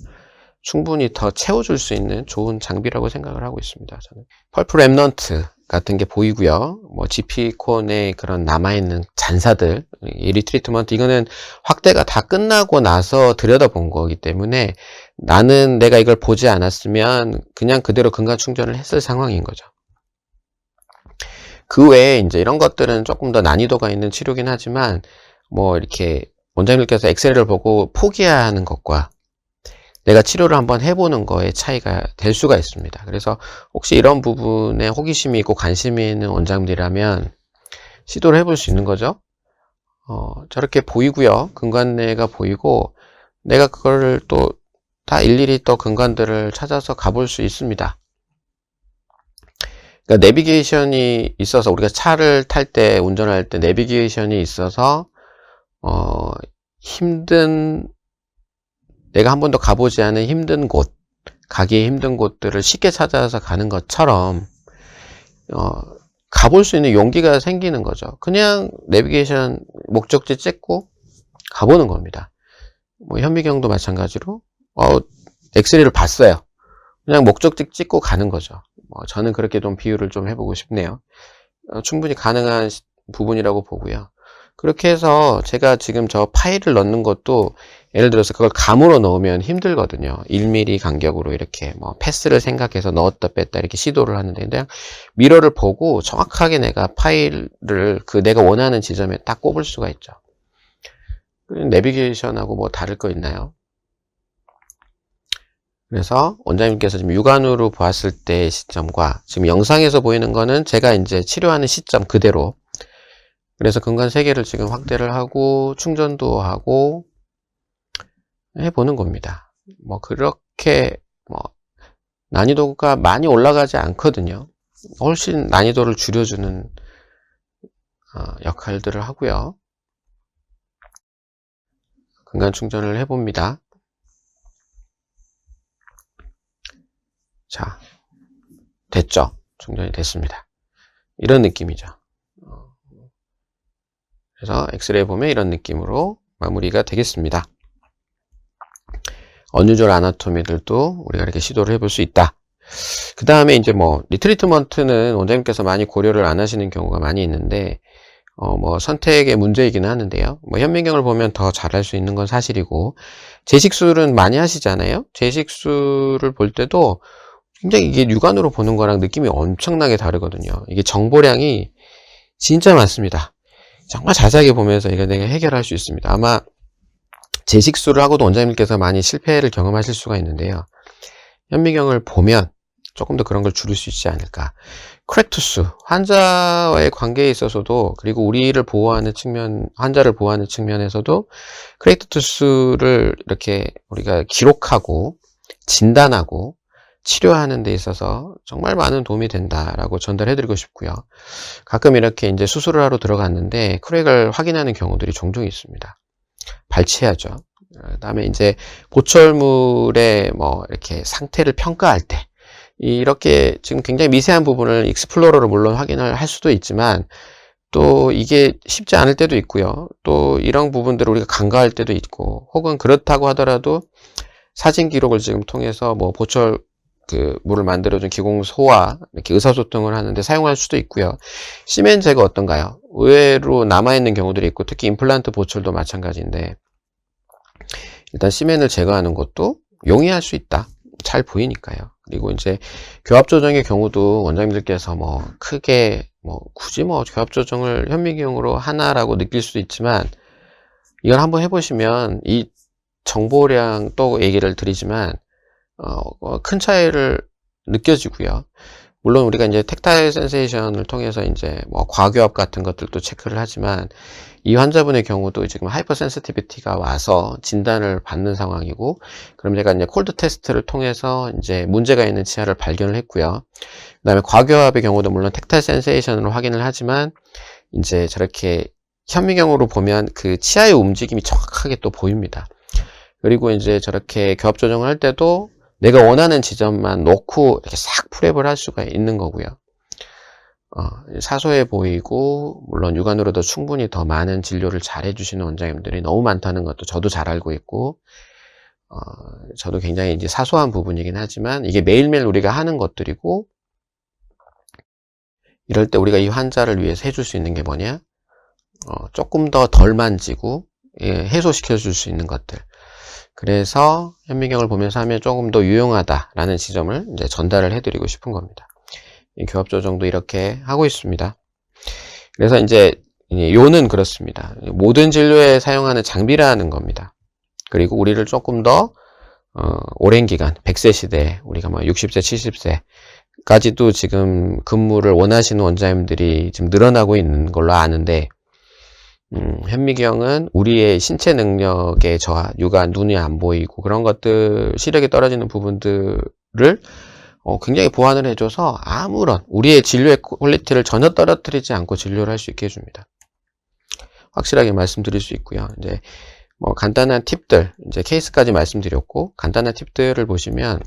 충분히 더 채워줄 수 있는 좋은 장비라고 생각을 하고 있습니다. 저는 펄프 랩넌트 같은 게 보이고요. 뭐 GP콘의 그런 남아있는 잔사들, 이 리트리트먼트, 이거는 확대가 다 끝나고 나서 들여다본 거기 때문에 나는 내가 이걸 보지 않았으면 그냥 그대로 근간 충전을 했을 상황인 거죠. 그 외에 이제 이런 것들은 조금 더 난이도가 있는 치료긴 하지만, 뭐 이렇게 원장님께서 엑스레이를 보고 포기하는 것과 내가 치료를 한번 해보는 거에 차이가 될 수가 있습니다. 그래서 혹시 이런 부분에 호기심이 있고 관심이 있는 원장님들이라면 시도를 해볼 수 있는 거죠. 저렇게 보이고요. 근관내가 보이고, 내가 그거를 또 다 일일이 또 근관들을 찾아서 가볼 수 있습니다. 그러니까 내비게이션이 있어서, 우리가 차를 탈 때, 운전할 때 내비게이션이 있어서 내가 한 번도 가보지 않은 힘든 곳, 가기 힘든 곳들을 쉽게 찾아서 가는 것처럼 가볼 수 있는 용기가 생기는 거죠. 그냥 내비게이션 목적지 찍고 가보는 겁니다. 뭐 현미경도 마찬가지로 엑스레이를 봤어요. 그냥 목적지 찍고 가는 거죠. 저는 그렇게 좀 비유를 좀 해보고 싶네요. 충분히 가능한 부분이라고 보고요. 그렇게 해서 제가 지금 저 파일을 넣는 것도, 예를 들어서 그걸 감으로 넣으면 힘들거든요. 1mm 간격으로 이렇게 뭐 패스를 생각해서 넣었다 뺐다 이렇게 시도를 하는데, 그냥 미러를 보고 정확하게 내가 파일을 내가 원하는 지점에 딱 꼽을 수가 있죠. 내비게이션하고 뭐 다를 거 있나요? 그래서 원장님께서 지금 육안으로 보았을 때의 시점과 지금 영상에서 보이는 거는 제가 이제 치료하는 시점 그대로, 그래서 근간 3개를 지금 확대를 하고 충전도 하고 해보는 겁니다. 뭐 그렇게 뭐 난이도가 많이 올라가지 않거든요. 훨씬 난이도를 줄여주는 역할들을 하고요. 근간 충전을 해봅니다. 자, 됐죠? 충전이 됐습니다. 이런 느낌이죠. 그래서 엑스레이 보면 이런 느낌으로 마무리가 되겠습니다. 언유절 아나토미들도 우리가 이렇게 시도를 해볼 수 있다. 그 다음에 이제 뭐 리트리트먼트는 원장님께서 많이 고려를 안 하시는 경우가 많이 있는데, 뭐 선택의 문제이기는 하는데요. 뭐 현미경을 보면 더 잘할 수 있는 건 사실이고, 제식술은 많이 하시잖아요. 제식술을 볼 때도 굉장히 이게 육안으로 보는 거랑 느낌이 엄청나게 다르거든요. 이게 정보량이 진짜 많습니다. 정말 자세하게 보면서 이거 내가 해결할 수 있습니다. 아마 제식술을 하고도 원장님께서 많이 실패를 경험하실 수가 있는데요. 현미경을 보면 조금 더 그런 걸 줄일 수 있지 않을까. 크레투스, 환자와의 관계에 있어서도, 그리고 우리를 보호하는 측면, 환자를 보호하는 측면에서도 크레투스를 이렇게 우리가 기록하고 진단하고 치료하는 데 있어서 정말 많은 도움이 된다라고 전달해드리고 싶고요. 가끔 이렇게 이제 수술을 하러 들어갔는데 크랙을 확인하는 경우들이 종종 있습니다. 발치해야죠. 그 다음에 이제 보철물의 뭐 이렇게 상태를 평가할 때, 이렇게 지금 굉장히 미세한 부분을 익스플로러로 물론 확인을 할 수도 있지만, 또 이게 쉽지 않을 때도 있고요. 또 이런 부분들을 우리가 간과할 때도 있고, 혹은 그렇다고 하더라도 사진 기록을 지금 통해서 뭐 보철 물을 만들어준 기공소와 이렇게 의사소통을 하는데 사용할 수도 있고요. 시멘 제거 어떤가요? 의외로 남아있는 경우들이 있고, 특히 임플란트 보철도 마찬가지인데, 일단 시멘을 제거하는 것도 용이할 수 있다. 잘 보이니까요. 그리고 이제 교합 조정의 경우도 원장님들께서 뭐 크게 굳이 교합 조정을 현미경으로 하나라고 느낄 수도 있지만, 이걸 한번 해보시면 이 정보량 또 얘기를 드리지만 큰 차이를 느껴지고요. 물론 우리가 이제 텍타일 센세이션을 통해서 이제 과교합 같은 것들도 체크를 하지만, 이 환자분의 경우도 지금 하이퍼 센시티비티가 와서 진단을 받는 상황이고, 그럼 제가 이제 콜드 테스트를 통해서 이제 문제가 있는 치아를 발견을 했고요. 그 다음에 과교합의 경우도 물론 텍타일 센세이션으로 확인을 하지만, 이제 저렇게 현미경으로 보면 그 치아의 움직임이 정확하게 또 보입니다. 그리고 이제 저렇게 교합 조정을 할 때도 내가 원하는 지점만 놓고 이렇게 싹 프랩을 할 수가 있는 거고요. 사소해 보이고, 물론 육안으로도 충분히 더 많은 진료를 잘 해주시는 원장님들이 너무 많다는 것도 저도 잘 알고 있고, 저도 굉장히 이제 사소한 부분이긴 하지만, 이게 매일매일 우리가 하는 것들이고, 이럴 때 우리가 이 환자를 위해서 해줄 수 있는 게 뭐냐? 조금 더 덜 만지고, 해소시켜 줄 수 있는 것들. 그래서 현미경을 보면서 하면 조금 더 유용하다라는 지점을 이제 전달을 해드리고 싶은 겁니다. 이 교합 조정도 이렇게 하고 있습니다. 그래서 이제 요는 그렇습니다. 모든 진료에 사용하는 장비라는 겁니다. 그리고 우리를 조금 더 오랜 기간, 100세 시대에 우리가 60세, 70세까지도 지금 근무를 원하시는 원장님들이 지금 늘어나고 있는 걸로 아는데, 현미경은 우리의 신체 능력의 저하, 육안, 눈이 안 보이고 그런 것들, 시력이 떨어지는 부분들을 굉장히 보완을 해줘서 아무런 우리의 진료의 퀄리티를 전혀 떨어뜨리지 않고 진료를 할 수 있게 해줍니다. 확실하게 말씀드릴 수 있고요. 이제 간단한 팁들, 이제 케이스까지 말씀드렸고, 간단한 팁들을 보시면,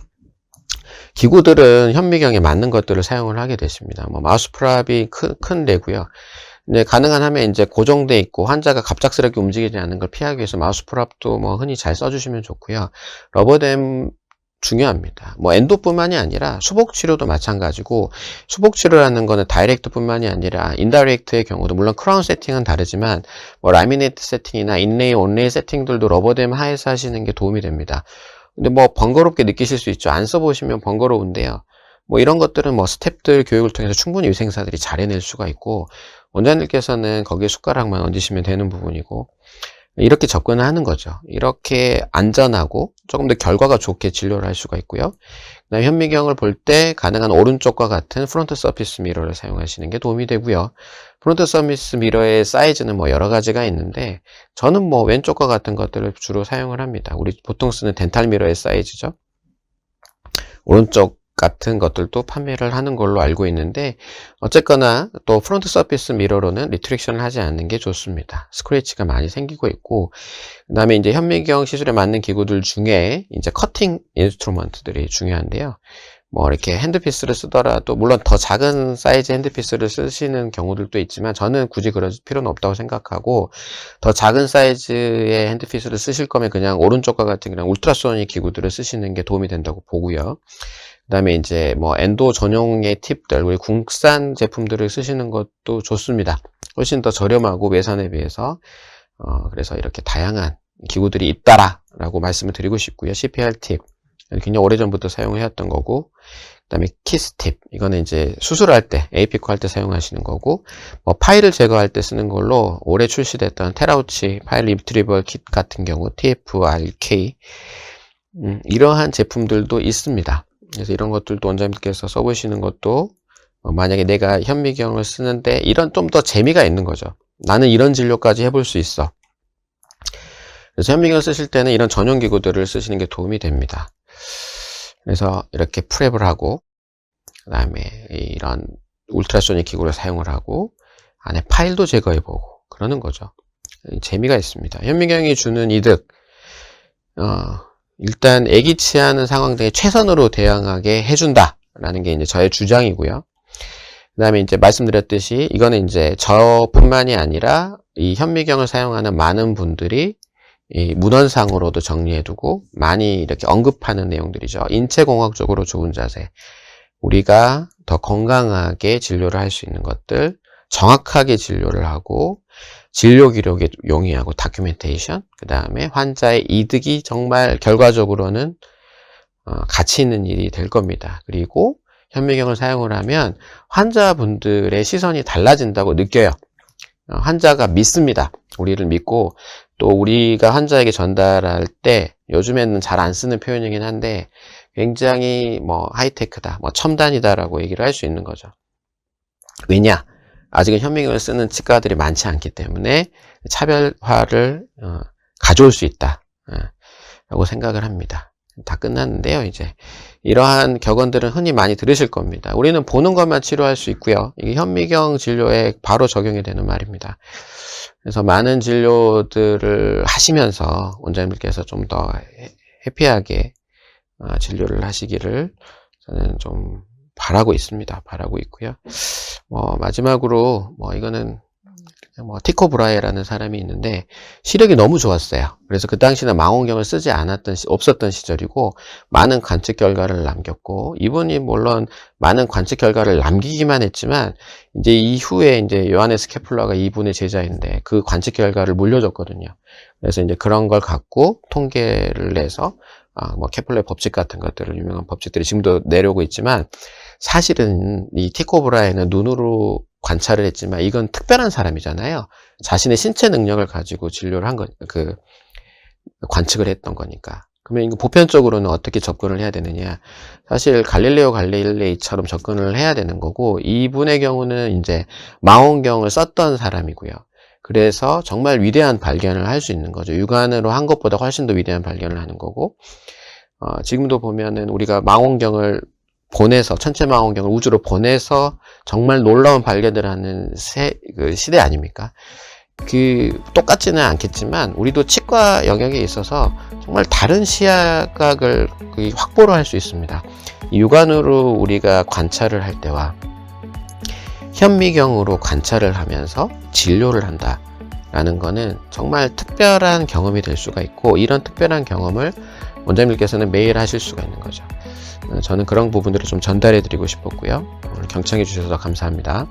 기구들은 현미경에 맞는 것들을 사용을 하게 되십니다. 마우스 프랍이 큰 데고요. 이제 가능한 하면 이제 고정돼 있고 환자가 갑작스럽게 움직이지 않는 걸 피하기 위해서 마우스 프랍도 흔히 잘 써주시면 좋고요. 러버댐 중요합니다. 엔도뿐만이 아니라 수복 치료도 마찬가지고, 수복 치료라는 거는 다이렉트뿐만이 아니라 인다이렉트의 경우도, 물론 크라운 세팅은 다르지만 라미네이트 세팅이나 인레이, 온레이 세팅들도 러버댐 하에서 하시는 게 도움이 됩니다. 근데 번거롭게 느끼실 수 있죠. 안 써보시면 번거로운데요. 이런 것들은 스태프들 교육을 통해서 충분히 위생사들이 잘 해낼 수가 있고, 원장님께서는 거기에 숟가락만 얹으시면 되는 부분이고, 이렇게 접근을 하는 거죠. 이렇게 안전하고 조금 더 결과가 좋게 진료를 할 수가 있고요. 그다음에 현미경을 볼 때 가능한 오른쪽과 같은 프론트 서피스 미러를 사용하시는 게 도움이 되고요. 프론트 서피스 미러의 사이즈는 여러 가지가 있는데, 저는 왼쪽과 같은 것들을 주로 사용을 합니다. 우리 보통 쓰는 덴탈 미러의 사이즈죠. 오른쪽 같은 것들도 판매를 하는 걸로 알고 있는데, 어쨌거나 또 프론트 서피스 미러로는 리트랙션을 하지 않는 게 좋습니다. 스크래치가 많이 생기고 있고, 그 다음에 이제 현미경 시술에 맞는 기구들 중에 이제 커팅 인스트루먼트들이 중요한데요. 이렇게 핸드피스를 쓰더라도, 물론 더 작은 사이즈 핸드피스를 쓰시는 경우들도 있지만, 저는 굳이 그럴 필요는 없다고 생각하고, 더 작은 사이즈의 핸드피스를 쓰실 거면 그냥 오른쪽과 같은 그냥 울트라소닉 기구들을 쓰시는 게 도움이 된다고 보고요. 그 다음에 이제 엔도 전용의 팁들, 우리 국산 제품들을 쓰시는 것도 좋습니다. 훨씬 더 저렴하고 외산에 비해서. 그래서 이렇게 다양한 기구들이 있다라고 말씀을 드리고 싶고요. CPR 팁, 굉장히 오래전부터 사용해왔던 거고, 그 다음에 키스 팁, 이거는 이제 수술할 때, 에이피코 할 때 사용하시는 거고, 파일을 제거할 때 쓰는 걸로 올해 출시됐던 테라우치 파일 리트리버 킷 같은 경우, TFRK, 이러한 제품들도 있습니다. 그래서 이런 것들도 원장님께서 써보시는 것도, 만약에 내가 현미경을 쓰는데 이런 좀 더 재미가 있는 거죠. 나는 이런 진료까지 해볼 수 있어. 그래서 현미경을 쓰실 때는 이런 전용 기구들을 쓰시는 게 도움이 됩니다. 그래서 이렇게 프랩을 하고, 그 다음에 이런 울트라소닉 기구를 사용을 하고, 안에 파일도 제거해보고 그러는 거죠. 재미가 있습니다. 현미경이 주는 이득, 일단 애기 치아는 상황 등에 최선으로 대응하게 해준다라는 게 이제 저의 주장이고요. 다음에 이제 말씀드렸듯이 이거는 이제 저뿐만이 아니라 이 현미경을 사용하는 많은 분들이 이 문헌상으로도 정리해두고 많이 이렇게 언급하는 내용들이죠. 인체공학적으로 좋은 자세. 우리가 더 건강하게 진료를 할 수 있는 것들, 정확하게 진료를 하고 진료 기록에 용이하고 다큐멘테이션, 그 다음에 환자의 이득이 정말 결과적으로는 가치 있는 일이 될 겁니다. 그리고 현미경을 사용을 하면 환자분들의 시선이 달라진다고 느껴요. 환자가 믿습니다. 우리를 믿고 또 우리가 환자에게 전달할 때 요즘에는 잘 안 쓰는 표현이긴 한데 굉장히 뭐 하이테크다, 뭐 첨단이다라고 얘기를 할 수 있는 거죠. 왜냐? 아직은 현미경을 쓰는 치과들이 많지 않기 때문에 차별화를 가져올 수 있다 라고 생각을 합니다. 다 끝났는데요. 이제 이러한 격언들은 흔히 많이 들으실 겁니다. 우리는 보는 것만 치료할 수 있고요. 이게 현미경 진료에 바로 적용이 되는 말입니다. 그래서 많은 진료들을 하시면서 원장님들께서 좀 더 해피하게 진료를 하시기를 저는 좀 바라고 있습니다. 바라고 있고요. 마지막으로 이거는 티코 브라헤라는 사람이 있는데 시력이 너무 좋았어요. 그래서 그 당시는 망원경을 쓰지 없었던 시절이고 많은 관측 결과를 남겼고, 이분이 물론 많은 관측 결과를 남기기만 했지만 이제 이후에 이제 요하네스 케플러가 이분의 제자인데 그 관측 결과를 물려줬거든요. 그래서 이제 그런 걸 갖고 통계를 내서 케플러의 법칙 같은 것들을, 유명한 법칙들이 지금도 내려오고 있지만, 사실은 이 티코 브라헤는 눈으로 관찰을 했지만 이건 특별한 사람이잖아요. 자신의 신체 능력을 가지고 진료를 한 관측을 했던 거니까. 그러면 이거 보편적으로는 어떻게 접근을 해야 되느냐? 사실 갈릴레오 갈릴레이처럼 접근을 해야 되는 거고, 이분의 경우는 이제 망원경을 썼던 사람이고요. 그래서 정말 위대한 발견을 할 수 있는 거죠. 육안으로 한 것보다 훨씬 더 위대한 발견을 하는 거고, 지금도 보면은 우리가 망원경을 보내서, 천체 망원경을 우주로 보내서 정말 놀라운 발견을 하는 시대 아닙니까? 똑같지는 않겠지만, 우리도 치과 영역에 있어서 정말 다른 시야각을 확보를 할 수 있습니다. 육안으로 우리가 관찰을 할 때와 현미경으로 관찰을 하면서 진료를 한다라는 거는 정말 특별한 경험이 될 수가 있고, 이런 특별한 경험을 원장님께서는 매일 하실 수가 있는 거죠. 저는 그런 부분들을 좀 전달해 드리고 싶었고요. 오늘 경청해 주셔서 감사합니다.